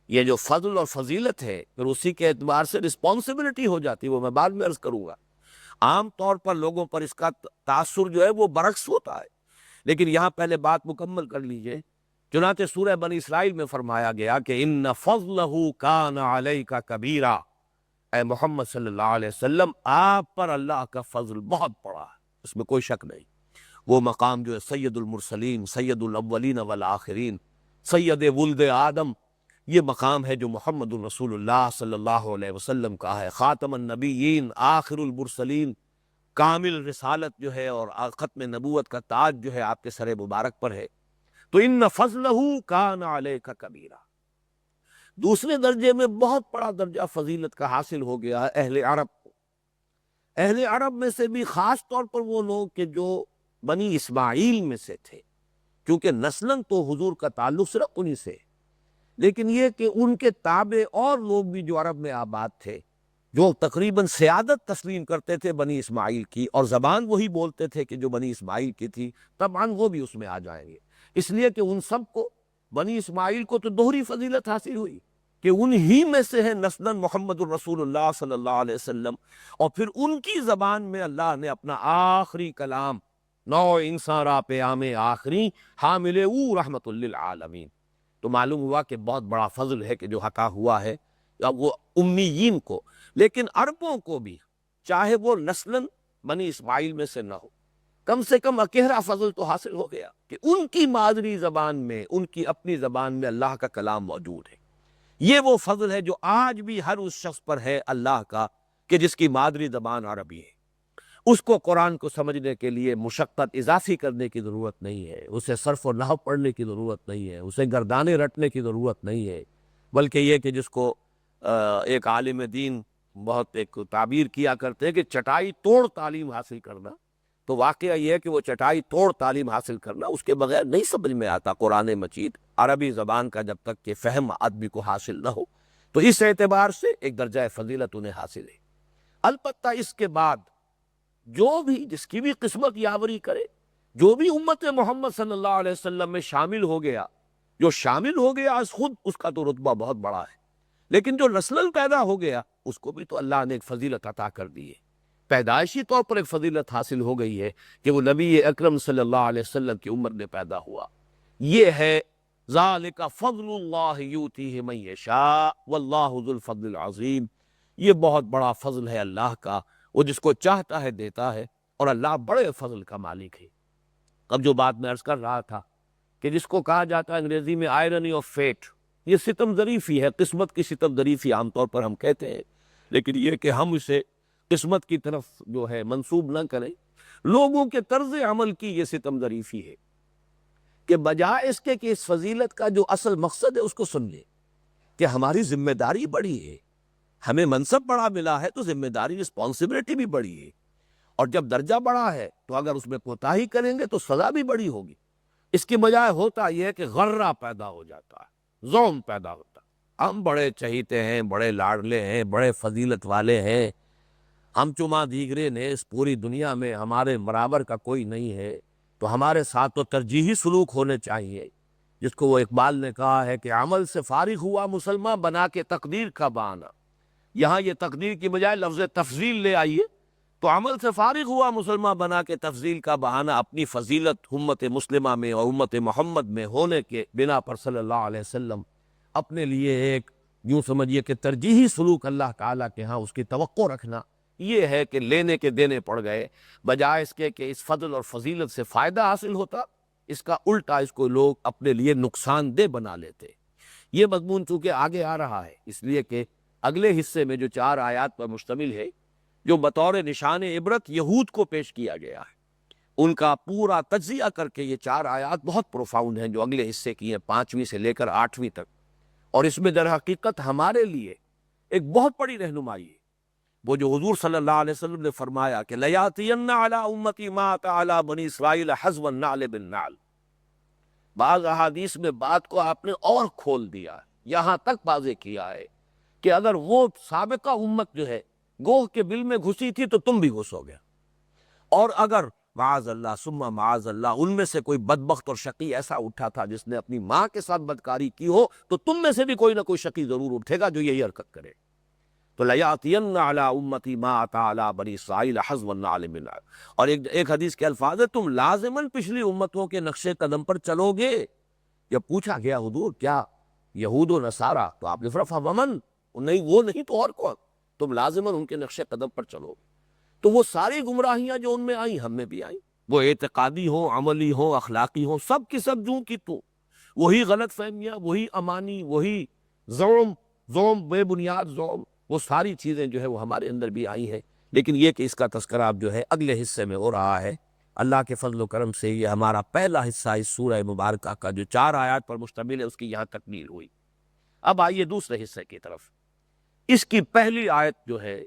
یہ جو فضل اور فضیلت ہے پھر اسی کے اعتبار سے رسپانسبلٹی ہو جاتی ہے، وہ میں بعد میں عرض کروں گا۔ عام طور پر لوگوں پر اس کا تاثر جو ہے وہ برعکس ہوتا ہے، لیکن یہاں پہلے بات مکمل کر لیجئے۔ چنانچہ سورہ بنی اسرائیل میں فرمایا گیا کہ ان فضلہ کان علیک کبیرا، اے محمد صلی اللہ علیہ وسلم آپ پر اللہ کا فضل بہت بڑا ہے، اس میں کوئی شک نہیں۔ وہ مقام جو ہے سید المرسلین، سید الاولین والآخرین، سید ولد آدم، یہ مقام ہے جو محمد الرسول اللہ صلی اللہ علیہ وسلم کا ہے، خاتم النبیین، آخر المرسلین، کامل رسالت جو ہے اور ختم نبوت کا تاج جو ہے آپ کے سر مبارک پر ہے۔ تو ان فضلہ کان علیک کبیرا۔ دوسرے درجے میں بہت بڑا درجہ فضیلت کا حاصل ہو گیا ہے اہل عرب کو۔ اہل عرب میں سے بھی خاص طور پر وہ لوگ کہ جو بنی اسماعیل میں سے تھے، کیونکہ نسلاً تو حضور کا تعلق صرف انہی سے، لیکن یہ کہ ان کے تابع اور لوگ بھی جو عرب میں آباد تھے، جو تقریباً سیادت تسلیم کرتے تھے بنی اسماعیل کی، اور زبان وہی بولتے تھے کہ جو بنی اسماعیل کی تھی، طبعاً وہ بھی اس میں آ جائیں گے۔ اس لیے کہ ان سب کو، بنی اسماعیل کو تو دوہری فضیلت حاصل ہوئی کہ انہی میں سے ہے نسلاً محمد الرسول اللہ صلی اللہ علیہ وسلم، اور پھر ان کی زبان میں اللہ نے اپنا آخری کلام نو انسان را پیام آخری حامل او رحمت للعالمین۔ تو معلوم ہوا کہ بہت بڑا فضل ہے کہ جو عطا ہوا ہے اب وہ امیین کو، لیکن عربوں کو بھی، چاہے وہ نسلاً بنی اسماعیل میں سے نہ ہو، کم سے کم اکہرا فضل تو حاصل ہو گیا کہ ان کی مادری زبان میں، ان کی اپنی زبان میں اللہ کا کلام موجود ہے۔ یہ وہ فضل ہے جو آج بھی ہر اس شخص پر ہے اللہ کا کہ جس کی مادری زبان عربی ہے۔ اس کو قرآن کو سمجھنے کے لیے مشقت اضافی کرنے کی ضرورت نہیں ہے، اسے صرف و نحو پڑھنے کی ضرورت نہیں ہے، اسے گردانے رٹنے کی ضرورت نہیں ہے، بلکہ یہ کہ جس کو ایک عالم دین بہت ایک تعبیر کیا کرتے ہیں کہ چٹائی توڑ تعلیم حاصل کرنا، تو واقعہ یہ ہے کہ وہ چٹائی توڑ تعلیم حاصل کرنا اس کے بغیر نہیں سمجھ میں آتا قرآن مجید، عربی زبان کا جب تک کہ فہم آدمی کو حاصل نہ ہو۔ تو اس اعتبار سے ایک درجہ فضیلت انہیں حاصل ہے۔ البتہ اس کے بعد جو بھی جس کی بھی قسمت یاوری کرے، جو بھی امت محمد صلی اللہ علیہ وسلم میں شامل ہو گیا، جو شامل ہو گیا از خود، اس کا تو رتبہ بہت بڑا ہے، لیکن جو نسلاً پیدا ہو گیا اس کو بھی تو اللہ نے ایک فضیلت عطا کر دی ہے، پیدائشی طور پر ایک فضیلت حاصل ہو گئی ہے کہ وہ نبی اکرم صلی اللہ علیہ وسلم کی امت میں پیدا ہوا۔ یہ ہے ذالک فضل اللہ یؤتیہ من یشاء واللہ ذو الفضل العظیم۔ یہ بہت بڑا فضل ہے اللہ کا، وہ جس کو چاہتا ہے دیتا ہے، اور اللہ بڑے فضل کا مالک ہے۔ اب جو بات میں عرض کر رہا تھا کہ جس کو کہا جاتا ہے انگریزی میں آئرنی آف فیٹ، یہ ستم ظریفی ہے، قسمت کی ستم ظریفی عام طور پر ہم کہتے ہیں، لیکن یہ کہ ہم اسے قسمت کی طرف جو ہے منسوب نہ کریں، لوگوں کے طرز عمل کی یہ ستم ظریفی ہے کہ بجائے اس کے کہ اس فضیلت کا جو اصل مقصد ہے اس کو سن لیں کہ ہماری ذمہ داری بڑی ہے، ہمیں منصب بڑا ملا ہے تو ذمہ داری، رسپانسبلٹی بھی بڑی ہے، اور جب درجہ بڑا ہے تو اگر اس میں کوتاہی کریں گے تو سزا بھی بڑی ہوگی۔ اس کی بجائے ہوتا یہ ہے کہ غرہ پیدا ہو جاتا ہے، ظلم پیدا ہوتا ہے، ہم بڑے چہیتے ہیں، بڑے لاڈلے ہیں، بڑے فضیلت والے ہیں، ہم چما دیگرے نے، اس پوری دنیا میں ہمارے برابر کا کوئی نہیں ہے، تو ہمارے ساتھ تو ترجیحی سلوک ہونے چاہیے، جس کو وہ اقبال نے کہا ہے کہ عمل سے فارغ ہوا مسلمان بنا کے تقدیر کا بہانہ۔ یہاں یہ تقدیر کی بجائے لفظ تفضیل لے آئیے، تو عمل سے فارغ ہوا مسلمان بنا کے تفضیل کا بہانہ اپنی فضیلت امت مسلمہ میں اور امت محمد میں ہونے کے بنا پر صلی اللہ علیہ وسلم اپنے لیے ایک، یوں سمجھیے کہ ترجیحی سلوک اللہ تعالیٰ کے ہاں اس کی توقع رکھنا، یہ ہے کہ لینے کے دینے پڑ گئے، بجائے اس کے کہ اس فضل اور فضیلت سے فائدہ حاصل ہوتا، اس کا الٹا اس کو لوگ اپنے لیے نقصان دہ بنا لیتے۔ یہ مضمون چونکہ آگے آ رہا ہے، اس لیے کہ اگلے حصے میں جو 4 آیات پر مشتمل ہے، جو بطور نشان عبرت یہود کو پیش کیا گیا ہے، ان کا پورا تجزیہ کر کے یہ 4 آیات بہت پروفاؤنڈ ہیں جو اگلے حصے کی ہیں 5ویں سے لے کر 8ویں تک، اور اس میں در حقیقت ہمارے لیے ایک بہت بڑی رہنمائی ہے۔ وہ جو حضور صلی اللہ علیہ وسلم نے فرمایا کہ لَيَأْتِيَنَّ عَلَىٰ أُمَّتِي مَا أَتَىٰ عَلَىٰ بَنِي إِسْرَائِيلَ حَذْوَ النَّعْلِ بِالنَّعْلِ، بعض احادیث میں بات کو آپ نے اور کھول دیا، یہاں تک واضح کیا ہے کہ اگر وہ سابقہ امت جو ہے گوہ کے بل میں گھسی تھی تو تم بھی گھسو گے، اور اگر معاذ اللہ ثم معاذ اللہ ان میں سے کوئی بدبخت اور شقی ایسا اٹھا تھا جس نے اپنی ماں کے ساتھ بدکاری کی ہو تو تم میں سے بھی کوئی نہ کوئی شقی ضرور اٹھے گا جو یہی حرکت کرے۔ تو لَيَأْتِيَنَّ عَلَىٰ أُمَّتِي مَا أَتَىٰ عَلَىٰ بَنِي إِسْرَائِيلَ حَذْوَ النَّعْلِ بِالنَّعْلِ، اور ایک حدیث کے الفاظ ہے تم لازماً پچھلی امتوں کے نقش قدم پر چلو گے۔ جب پوچھا گیا حضور کیا یہود و نصارہ، تو آپ نے فرمایا ومن، نہیں وہ نہیں تو اور کون، تم لازماً ان کے نقش قدم پر چلو گے۔ تو وہ ساری گمراہیاں جو ان میں آئیں ہم میں بھی آئیں، وہ اعتقادی ہوں، عملی ہوں، اخلاقی ہوں، سب کی سب جوں کی تو، وہی غلط فہمیاں، وہی امانی، وہی زوم بے بنیاد زوم، وہ ساری چیزیں جو ہے وہ ہمارے اندر بھی آئی ہیں۔ لیکن یہ کہ اس کا تذکرہ اب جو ہے اگلے حصے میں ہو رہا ہے، اللہ کے فضل و کرم سے یہ ہمارا پہلا حصہ اس سورہ مبارکہ کا جو 4 آیات پر مشتمل ہے اس کی یہاں تکمیل ہوئی۔ اب آئیے دوسرے حصے کی طرف۔ اس کی پہلی آیت جو ہے،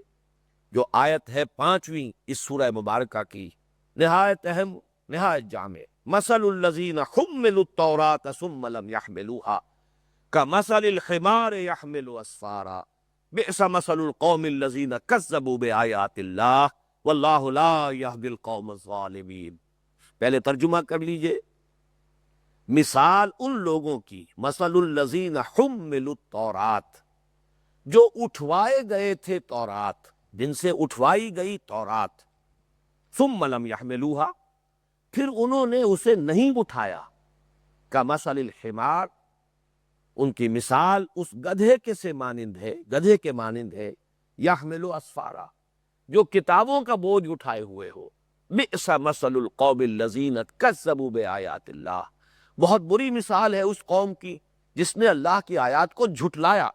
جو آیت ہے 5ویں اس سورہ مبارکہ کی، نہایت اہم، نہایت جامع، مثل الذین حملوا التوراۃ ثم لم يحملوها کمثل الحمار يحمل اسفارا بئس مثل القوم الذین کذبوا بآیات اللہ واللہ لا یہدی القوم الظالمین۔ پہلے ترجمہ کر لیجئے، مثال ان لوگوں کی، مثل الذین حملوا التوراۃ، جو اٹھوائے گئے تھے تورات، جن سے اٹھوائی گئی تورات، ثم لم يحملوها، پھر انہوں نے اسے نہیں اٹھایا، کمثل الحمار، ان کی مثال اس گدھے کے سے مانند ہے، گدھے کے مانند ہے، یحمل اسفارا، جو کتابوں کا بوجھ اٹھائے ہوئے ہو، بئس مثل القوم الذین کذبوا بآیات اللہ، بہت بری مثال ہے اس قوم کی جس نے اللہ کی آیات کو جھٹلایا،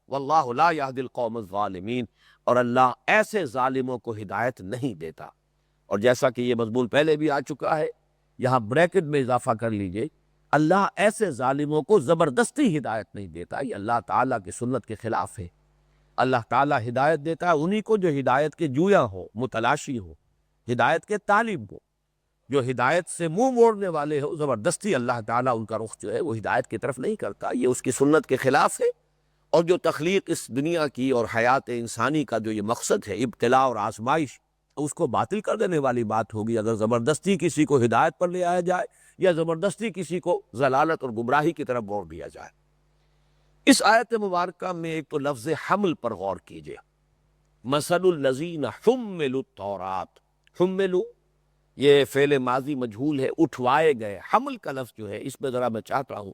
واللہ لا یہدی القوم الظالمین، اور اللہ ایسے ظالموں کو ہدایت نہیں دیتا۔ اور جیسا کہ یہ مضمون پہلے بھی آ چکا ہے، یہاں بریکٹ میں اضافہ کر لیجئے، اللہ ایسے ظالموں کو زبردستی ہدایت نہیں دیتا، یہ اللہ تعالیٰ کی سنت کے خلاف ہے۔ اللہ تعالیٰ ہدایت دیتا ہے انہی کو جو ہدایت کے جویا ہو، متلاشی ہو، ہدایت کے طالب ہو۔ جو ہدایت سے منہ موڑنے والے ہو، زبردستی اللہ تعالیٰ ان کا رخ جو ہے وہ ہدایت کی طرف نہیں کرتا، یہ اس کی سنت کے خلاف ہے۔ اور جو تخلیق اس دنیا کی اور حیات انسانی کا جو یہ مقصد ہے، ابتلاء اور آزمائش، اس کو باطل کر دینے والی بات ہوگی اگر زبردستی کسی کو ہدایت پر لے آیا جائے یا زبردستی کسی کو ضلالت اور گمراہی کی طرف موڑ دیا جائے۔ اس آیت مبارکہ میں ایک تو لفظ حمل پر غور کیجئے، مثل الذین حملوا التوراۃ، حملوا یہ فعل ماضی مجہول ہے، اٹھوائے گئے۔ حمل کا لفظ جو ہے اس میں ذرا میں چاہتا ہوں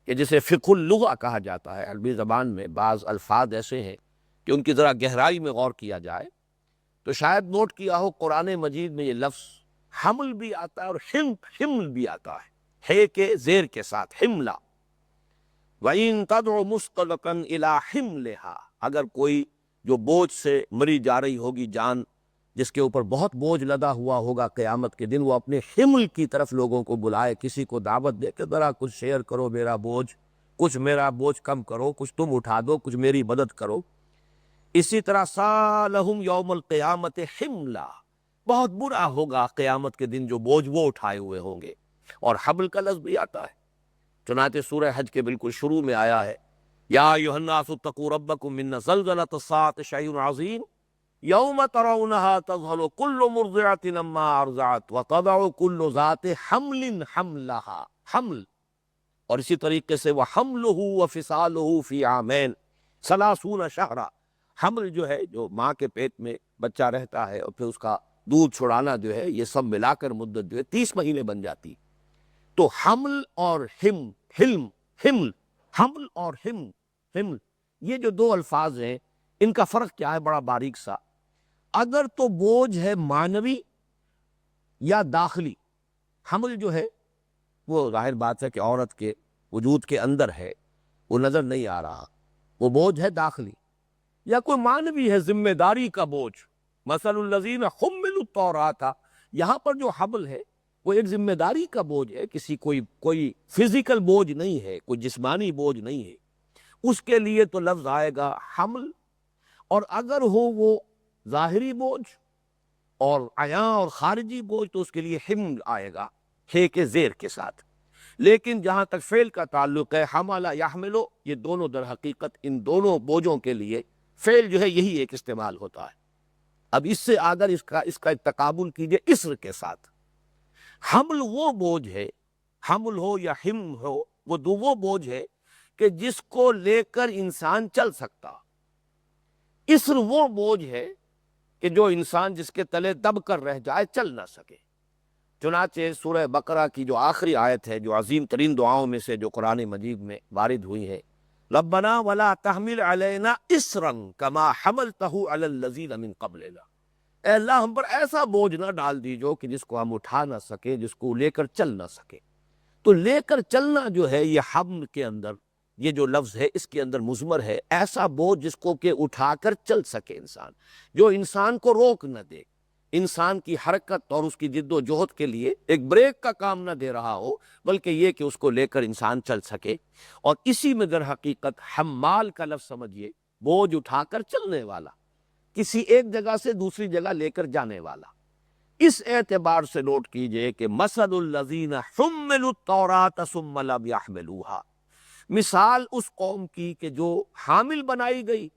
کہ جسے فقہ اللغہ کہا جاتا ہے، عربی زبان میں بعض الفاظ ایسے ہیں کہ ان کی ذرا گہرائی میں غور کیا جائے تو شاید نوٹ کیا ہو قرآن مجید میں یہ لفظ حمل بھی آتا ہے اور حمل بھی آتا ہے، ہے کے زیر کے ساتھ، حملہ۔ وَإِن تَدْعُ مُثْقَلَةً إِلَىٰ حِمْلِهَا، اگر کوئی جو بوجھ سے مری جا رہی ہوگی جان، جس کے اوپر بہت بوجھ لدا ہوا ہوگا قیامت کے دن، وہ اپنے حمل کی طرف لوگوں کو بلائے، کسی کو دعوت دے کہ ذرا کچھ شیئر کرو میرا بوجھ، کچھ میرا بوجھ کم کرو، کچھ تم اٹھا دو، کچھ میری مدد کرو۔ اسی طرح سالہم یوم القیامت حملا، بہت برا ہوگا قیامت کے دن جو بوجھ وہ اٹھائے ہوئے ہوں گے۔ اور حمل کا لفظ بھی آتا ہے، چنانچہ سورہ حج کے بالکل شروع میں آیا ہے، یا ایھا الناس اتقوا ربکم ان زلزلۃ الساعۃ شیء عظیم یوم ترونها تذہل کل مرضعۃ عما ارضعت وتضع کل ذات حمل حملها، حمل۔ اور اسی طریقے سے وحملہ وفصالہ فی عامین ثلاثون شہرا، حمل جو ہے جو ماں کے پیٹ میں بچہ رہتا ہے اور پھر اس کا دودھ چھڑانا جو ہے، یہ سب ملا کر مدت جو ہے 30 مہینے بن جاتی۔ تو حمل اور حمل اور حمل، یہ جو دو الفاظ ہیں ان کا فرق کیا ہے بڑا باریک سا۔ اگر تو بوجھ ہے معنوی یا داخلی، حمل جو ہے وہ ظاہر بات ہے کہ عورت کے وجود کے اندر ہے، وہ نظر نہیں آ رہا، وہ بوجھ ہے داخلی۔ یا کوئی معنوی ہے، ذمہ داری کا بوجھ، مثل الذین حملوا التوراۃ، یہاں پر جو حمل ہے وہ ایک ذمہ داری کا بوجھ ہے، کوئی فزیکل بوجھ نہیں ہے، کوئی جسمانی بوجھ نہیں ہے، اس کے لیے تو لفظ آئے گا حمل، اور اگر ہو وہ ظاہری بوجھ اور عیاں اور خارجی بوجھ تو اس کے لیے حمل آئے گا ہے کے زیر کے ساتھ۔ لیکن جہاں تک فعل کا تعلق ہے، حمل یحملو، یہ دونوں در حقیقت ان دونوں بوجھوں کے لیے فعل جو ہے یہی ایک استعمال ہوتا ہے۔ اب اس سے اگر اس کا تقابل کیجئے اسر کے ساتھ، حمل وہ بوجھ ہے، حمل ہو یا حمل ہو، وہ بوجھ ہے کہ جس کو لے کر انسان چل سکتا، اسر وہ بوجھ ہے کہ جو انسان جس کے تلے دب کر رہ جائے، چل نہ سکے۔ چنانچہ سورہ بقرہ کی جو آخری آیت ہے، جو عظیم ترین دعاؤں میں سے جو قرآن مجید میں وارد ہوئی ہے، ربنا ولا تحمل علینا اسرا کما حملتہ علی الذین من قبلنا، اے اللہ ہم پر ایسا بوجھ نہ ڈال دیجو کہ جس کو ہم اٹھا نہ سکے، جس کو لے کر چل نہ سکے۔ تو لے کر چلنا جو ہے یہ حمل کے اندر، یہ جو لفظ ہے اس کے اندر مضمر ہے، ایسا بوجھ جس کو کہ اٹھا کر چل سکے انسان، جو انسان کو روک نہ دے، انسان کی حرکت اور اس کی جد و جہد کے لیے ایک بریک کا کام نہ دے رہا ہو، بلکہ یہ کہ اس کو لے کر انسان چل سکے۔ اور اسی میں در حقیقت حمال کا لفظ سمجھیے، بوجھ اٹھا کر چلنے والا، کسی ایک جگہ سے دوسری جگہ لے کر جانے والا۔ اس اعتبار سے نوٹ کیجئے کہ مثل الذین حملوا التوراۃ ثم لم یحملوها، مثال اس قوم کی کہ جو حامل بنائی گئی،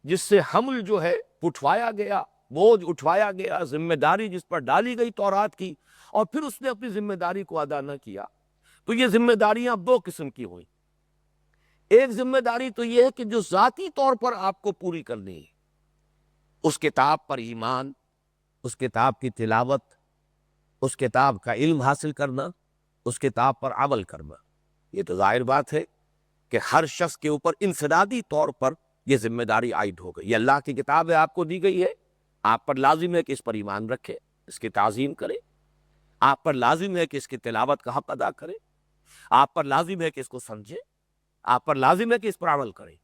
جس سے حمل جو ہے اٹھوایا گیا، بوجھ اٹھوایا گیا، ذمہ داری جس پر ڈالی گئی تورات کی، اور پھر اس نے اپنی ذمہ داری کو ادا نہ کیا۔ تو یہ ذمہ داریاں دو قسم کی ہوئیں۔ ایک ذمہ داری تو یہ ہے کہ جو ذاتی طور پر آپ کو پوری کرنی ہے، اس کتاب پر ایمان، اس کتاب کی تلاوت، اس کتاب کا علم حاصل کرنا، اس کتاب پر عمل کرنا۔ یہ تو ظاہر بات ہے کہ ہر شخص کے اوپر انفرادی طور پر یہ ذمہ داری عائد ہو گئی۔ یہ اللہ کی کتاب ہے، آپ کو دی گئی ہے، آپ پر لازم ہے کہ اس پر ایمان رکھے، اس کی تعظیم کرے، آپ پر لازم ہے کہ اس کی تلاوت کا حق ادا کرے، آپ پر لازم ہے کہ اس کو سمجھے، آپ پر لازم ہے کہ اس پر عمل کرے۔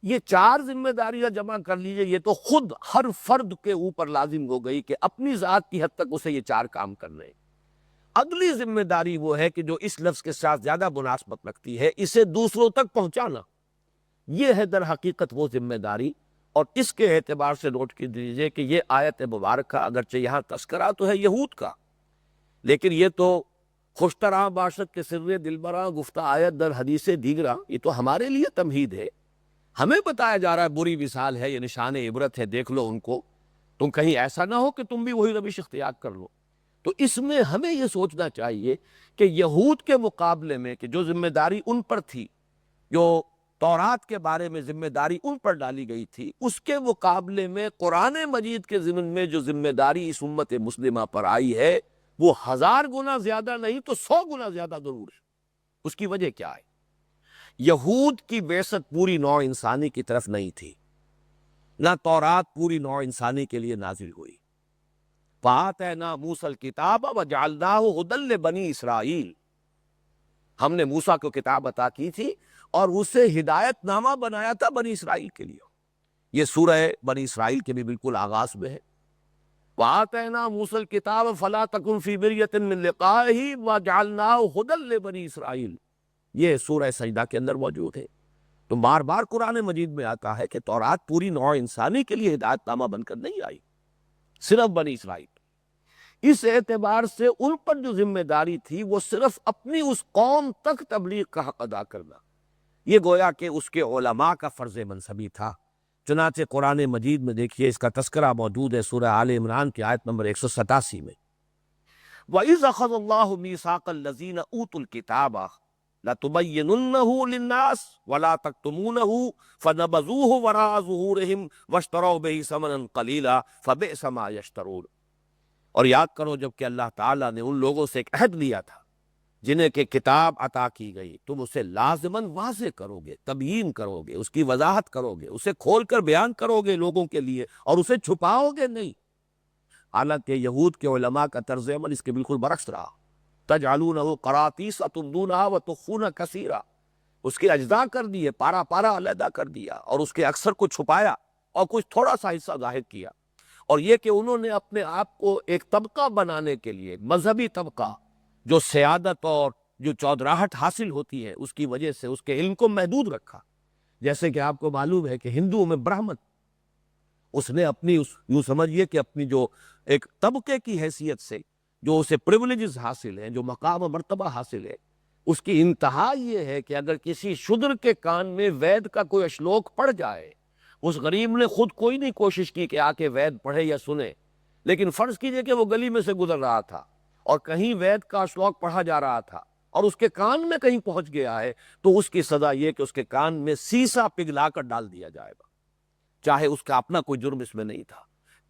یہ چار ذمہ داریاں جمع کر لیجئے، یہ تو خود ہر فرد کے اوپر لازم ہو گئی کہ اپنی ذات کی حد تک اسے یہ چار کام کرنے ہیں۔ اگلی ذمہ داری وہ ہے کہ جو اس لفظ کے ساتھ زیادہ مناسبت رکھتی ہے، اسے دوسروں تک پہنچانا۔ یہ ہے در حقیقت وہ ذمہ داری، اور اس کے اعتبار سے نوٹ کر دیجئے کہ یہ آیت مبارکہ اگرچہ یہاں تذکرہ تو ہے یہود کا، لیکن یہ تو خوشتراں باشد کے سر دلبراں گفتہ آیت در حدیث دیگراں، یہ تو ہمارے لیے تمہید ہے۔ ہمیں بتایا جا رہا ہے بری مثال ہے، یہ نشان عبرت ہے، دیکھ لو ان کو، تم کہیں ایسا نہ ہو کہ تم بھی وہی روش اختیار کر لو۔ تو اس میں ہمیں یہ سوچنا چاہیے کہ یہود کے مقابلے میں کہ جو ذمہ داری ان پر تھی، جو تورات کے بارے میں ذمہ داری ان پر ڈالی گئی تھی، اس کے مقابلے میں قرآن مجید کے ضمن میں جو ذمہ داری اس امت مسلمہ پر آئی ہے، وہ 1000 گنا زیادہ نہیں تو 100 گنا زیادہ ضرور ہے۔ اس کی وجہ کیا ہے؟ یہود کی بعثت پوری نوع انسانی کی طرف نہیں تھی، نہ تورات پوری نوع انسانی کے لیے نازل ہوئی۔ فَآتَيْنَا مُوسَى الْكِتَابَ وَجَعَلْنَاهُ هُدًى لِبَنِي اسرائیل، ہم نے موسیٰ کو کتاب عطا کی تھی اور اسے ہدایت نامہ بنایا تھا بنی اسرائیل کے لیے۔ یہ سورہ بنی اسرائیل کے بھی بالکل آغاز میں ہے۔ وَآتَيْنَا مُوسَى الْكِتَابَ فَلَا تَكُنْ فِي مِرْيَةٍ مِّن لِقَائِهِ وَجَعَلْنَاهُ هُدًى لِبَنِي اسرائیل، یہ سورہ سجدہ کے اندر موجود ہے۔ تو بار بار قرآن مجید میں آتا ہے کہ تورات پوری نوع انسانی کے لیے ہدایت نامہ بن کر نہیں آئی، صرف بنی اسرائیل۔ اس اعتبار سے ان پر جو ذمہ داری تھی وہ صرف اپنی اس قوم تک تبلیغ کا حق ادا کرنا، یہ گویا کہ اس کے علماء کا فرض منصبی تھا۔ چنانچہ قرآن مجید میں دیکھیے اس کا تذکرہ موجود ہے سورہ آل عمران کی آیت نمبر 187 میں، وَإِذْ أَخَذَ اللَّهُ مِيثَاقَ الَّذِينَ أُوتُوا الْكِتَابَ لَتُبَيِّنُنَّهُ لِلنَّاسِ وَلَا تَكْتُمُونَهُ فَنَبَذُوهُ وَرَاءَ ظُهُورِهِمْ وَاشْتَرَوْا بِهِ ثَمَنًا قَلِيلًا فَبِئْسَ مَا يَشْتَرُونَ۔ اور یاد کرو جب کہ اللہ تعالیٰ نے ان لوگوں سے ایک عہد لیا تھا جنہیں کہ کتاب عطا کی گئی، تم اسے لازماً واضح کرو گے، تبیین کرو گے، اس کی وضاحت کرو گے، اسے کھول کر بیان کرو گے لوگوں کے لیے، اور اسے چھپاؤ گے نہیں۔ حالانکہ یہود کے علماء کا طرز عمل اس کے بالکل برعکس رہا۔ تجعلونہ قراطیس تبدونہا وتخفون کثیرا، اس کے اجزاء کر دیے، پارا پارا علیحدہ کر دیا، اور اس کے اکثر کو چھپایا اور کچھ تھوڑا سا حصہ ظاہر کیا۔ اور یہ کہ انہوں نے اپنے آپ کو ایک طبقہ بنانے کے لیے، مذہبی طبقہ جو سیادت اور جو چودراہٹ حاصل ہوتی ہے اس کی وجہ سے اس کے علم کو محدود رکھا. جیسے کہ آپ کو معلوم ہے کہ ہندوؤں میں برہمن، اس نے اپنی یوں سمجھیے کہ اپنی جو ایک طبقے کی حیثیت سے جو اسے پریولیجز حاصل ہیں، جو مقام و مرتبہ حاصل ہے، اس کی انتہا یہ ہے کہ اگر کسی شودر کے کان میں وید کا کوئی اشلوک پڑ جائے، اس غریب نے خود کوئی نہیں کوشش کی کہ آ کے وید پڑھے یا سنے، لیکن فرض کیجئے کہ وہ گلی میں سے گزر رہا تھا اور کہیں وید کا اشلوک پڑھا جا رہا تھا اور اس کے کان میں کہیں پہنچ گیا ہے، تو اس کی سزا یہ کہ اس کے کان میں سیسا پگھلا کر ڈال دیا جائے گا، چاہے اس کا اپنا کوئی جرم اس میں نہیں تھا،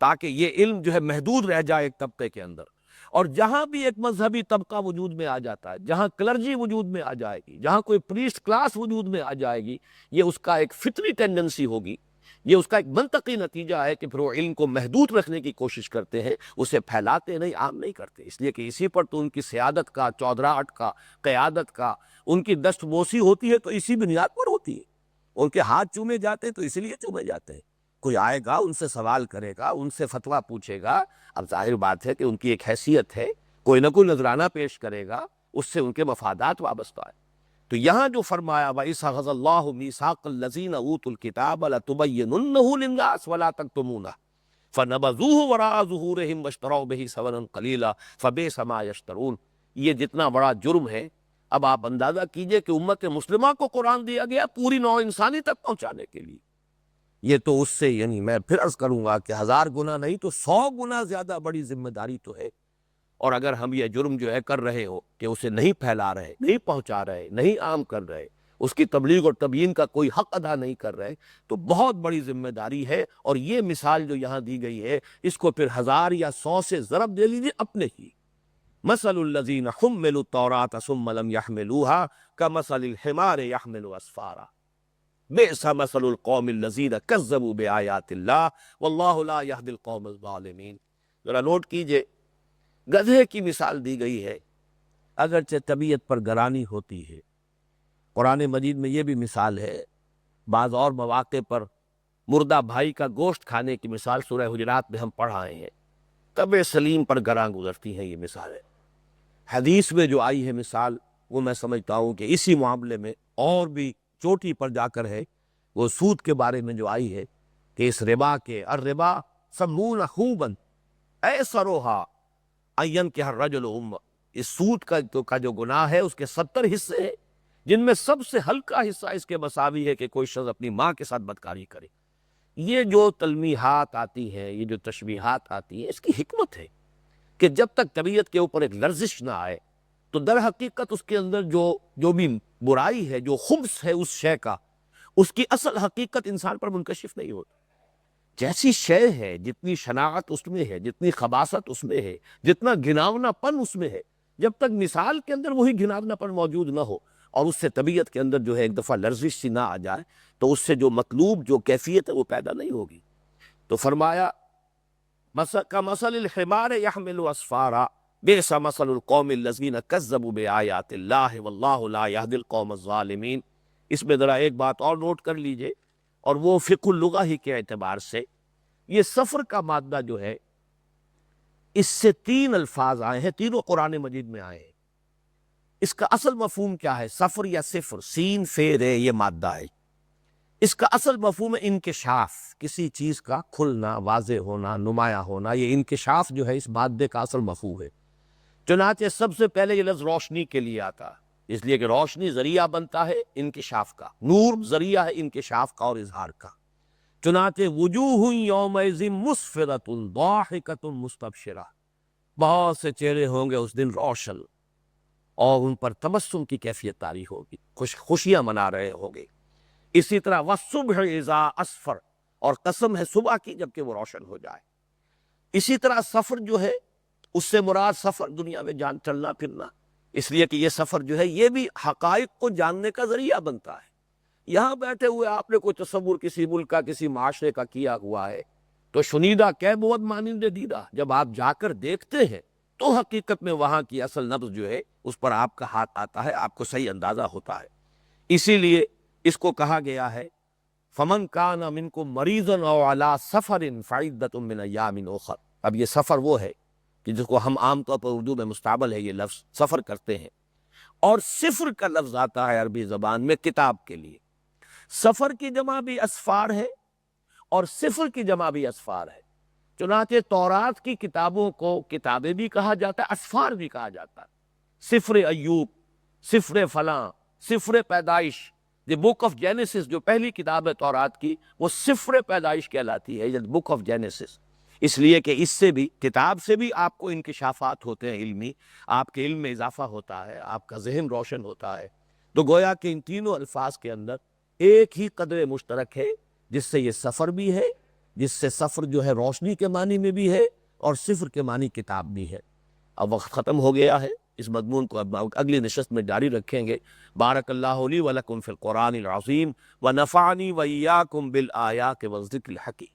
تاکہ یہ علم جو ہے محدود رہ جائے ایک طبقے کے اندر. اور جہاں بھی ایک مذہبی طبقہ وجود میں آ جاتا ہے، جہاں کلرجی وجود میں آ جائے گی، جہاں کوئی پریسٹ کلاس وجود میں آ جائے گی، یہ اس کا ایک فطری ٹینڈنسی ہوگی، یہ اس کا ایک منطقی نتیجہ ہے کہ پھر وہ علم کو محدود رکھنے کی کوشش کرتے ہیں، اسے پھیلاتے نہیں، عام نہیں کرتے. اس لیے کہ اسی پر تو ان کی سیادت کا، چودراہٹ کا، قیادت کا، ان کی دست بوسی ہوتی ہے تو اسی بنیاد پر ہوتی ہے. ان کے ہاتھ چومے جاتے ہیں تو اس لیے چومے جاتے ہیں. کوئی آئے گا ان سے سوال کرے گا، ان سے فتویٰ پوچھے گا، اب ظاہر بات ہے کہ ان کی ایک حیثیت ہے، کوئی نہ کوئی نذرانہ پیش کرے گا، اس سے ان کے مفادات وابستہ ہے. تو یہاں جو فرمایا وَإِذْ أَخَذَ اللَّهُ مِيثَاقَ الَّذِينَ أُوتُوا الْكِتَابَ لَتُبَيِّنُنَّهُ لِلنَّاسِ وَلَا تَكْتُمُونَهُ فَنَبَذُوهُ وَرَاءَ ظُهُورِهِمْ وَاشْتَرَوْا بِهِ ثَمَنًا قَلِيلًا فَبِئْسَ مَا يَشْتَرُونَ. یہ جتنا بڑا جرم ہے، اب آپ اندازہ کیجئے کہ امت مسلمہ کو قرآن دیا گیا پوری نوع انسانی تک پہنچانے کے لیے. یہ تو اس سے یعنی میں پھر عرض کروں گا کہ 1000 گنا نہیں تو 100 گنا زیادہ بڑی ذمہ داری تو ہے. اور اگر ہم یہ جرم جو ہے کر رہے ہو کہ اسے نہیں پھیلا رہے، نہیں پہنچا رہے، نہیں عام کر رہے، اس کی تبلیغ اور تبیین کا کوئی حق ادا نہیں کر رہے، تو بہت بڑی ذمہ داری ہے. اور یہ مثال جو یہاں دی گئی ہے، اس کو پھر 1000 یا 100 سے ضرب دے لیجیے اپنے ہی. مثل الذین حملوا التوراۃ ثم لم يحملوها كمثل الحمار يحمل اسفارا بئس مثل القوم الذین کذبوا بآیات اللہ واللہ لا یہدی القوم الظالمین. ذرا نوٹ کیجئے، گدھے کی مثال دی گئی ہے، اگرچہ طبیعت پر گرانی ہوتی ہے. قرآن مجید میں یہ بھی مثال ہے، بعض اور مواقع پر مردہ بھائی کا گوشت کھانے کی مثال سورہ حجرات میں ہم پڑھ آئے ہیں. طبع سلیم پر گراں گزرتی ہیں یہ مثالیں. حدیث میں جو آئی ہے مثال، وہ میں سمجھتا ہوں کہ اسی معاملے میں اور بھی چوٹی پر جا کر ہے. وہ سود کے بارے میں جو آئی ہے کہ اس ربا کے الربا سمون خوبن ایسروہا این کے ہر رجل ام، اس سود کا جو گناہ ہے اس کے 70 حصے ہیں، جن میں سب سے ہلکا حصہ اس کے مساوی ہے کہ کوئی شخص اپنی ماں کے ساتھ بدکاری کرے. یہ جو تلمیحات آتی ہیں، یہ جو تشبیہات آتی ہیں، اس کی حکمت ہے کہ جب تک طبیعت کے اوپر ایک لرزش نہ آئے تو در حقیقت اس کے اندر جو بھی برائی ہے، جو خبث ہے اس شے کا، اس کی اصل حقیقت انسان پر منکشف نہیں ہوتی. جیسی شے ہے، جتنی شناعت اس میں ہے، جتنی خباثت اس میں ہے، جتنا گھناؤنا پن اس میں ہے، جب تک مثال کے اندر وہی گھناؤنا پن موجود نہ ہو اور اس سے طبیعت کے اندر جو ہے ایک دفعہ لرزش سی نہ آ جائے، تو اس سے جو مطلوب جو کیفیت ہے وہ پیدا نہیں ہوگی. تو فرمایا کمثل الحمار يحمل اسفارا بئس مثل القوم الذین کذبوا بآیات اللہ واللہ لا یہدی القوم الظالمین. اس میں ذرا ایک بات اور نوٹ کر لیجئے، اور وہ فقہ اللغہ ہی کے اعتبار سے یہ سفر کا مادہ جو ہے، اس سے 3 الفاظ آئے ہیں، تینوں قرآن مجید میں آئے ہیں. اس کا اصل مفہوم کیا ہے؟ سفر یا صفر، سین فے رے یہ مادہ ہے. اس کا اصل مفہوم ہے انکشاف، کسی چیز کا کھلنا، واضح ہونا، نمایاں ہونا. یہ انکشاف جو ہے اس مادے کا اصل مفہوم ہے. چنانچہ سب سے پہلے یہ لفظ روشنی کے لیے آتا ہے، اس لیے کہ روشنی ذریعہ بنتا ہے انکشاف کا، نور ذریعہ ہے انکشاف کا اور اظہار کا. چنانچہ وجوہ یومئذ مسفرۃ ضاحکۃ مستبشرہ، بہت سے چہرے ہوں گے اس دن روشن اور ان پر تبسم کی کیفیت طاری ہوگی، خوشیاں منا رہے ہوں گے. اسی طرح والصبح اذا اسفر، اور قسم ہے صبح کی جبکہ وہ روشن ہو جائے. اسی طرح سفر جو ہے، اس سے مراد سفر دنیا میں جان چلنا پھرنا، اس لیے کہ یہ سفر جو ہے یہ بھی حقائق کو جاننے کا ذریعہ بنتا ہے. یہاں بیٹھے ہوئے آپ نے کوئی تصور کسی ملک کا، کسی معاشرے کا کیا ہوا ہے تو شنیدہ کہ بود مانند دیدہ، جب آپ جا کر دیکھتے ہیں تو حقیقت میں وہاں کی اصل نبض جو ہے اس پر آپ کا ہاتھ آتا ہے، آپ کو صحیح اندازہ ہوتا ہے. اسی لیے اس کو کہا گیا ہے فمن کان منکم مریضا او علی سفر فعدۃ من ایام اخر. اب یہ سفر وہ ہے کہ جس کو ہم عام طور پر اردو میں مستعمل ہے یہ لفظ سفر کرتے ہیں، اور سفر کا لفظ آتا ہے عربی زبان میں کتاب کے لیے. سفر کی جمع بھی اسفار ہے اور سفر کی جمع بھی اسفار ہے. چنانچہ تورات کی کتابوں کو کتابیں بھی کہا جاتا ہے، اسفار بھی کہا جاتا ہے. سفر ایوب، سفر فلاں، سفر پیدائش. دی بک آف جینیسس جو پہلی کتاب ہے تورات کی، وہ سفر پیدائش کہلاتی ہے، بک آف جینیسس. اس لیے کہ اس سے بھی، کتاب سے بھی آپ کو انکشافات ہوتے ہیں علمی، آپ کے علم میں اضافہ ہوتا ہے، آپ کا ذہن روشن ہوتا ہے. تو گویا کہ ان تینوں الفاظ کے اندر ایک ہی قدر مشترک ہے، جس سے یہ سفر بھی ہے، جس سے سفر جو ہے روشنی کے معنی میں بھی ہے، اور سفر کے معنی کتاب بھی ہے. اب وقت ختم ہو گیا ہے، اس مضمون کو اب اگلی نشست میں جاری رکھیں گے. بارک اللہ لی ولکم فی القرآن العظیم ونفعنی وإیاکم بالآیات والذکر الحکیم.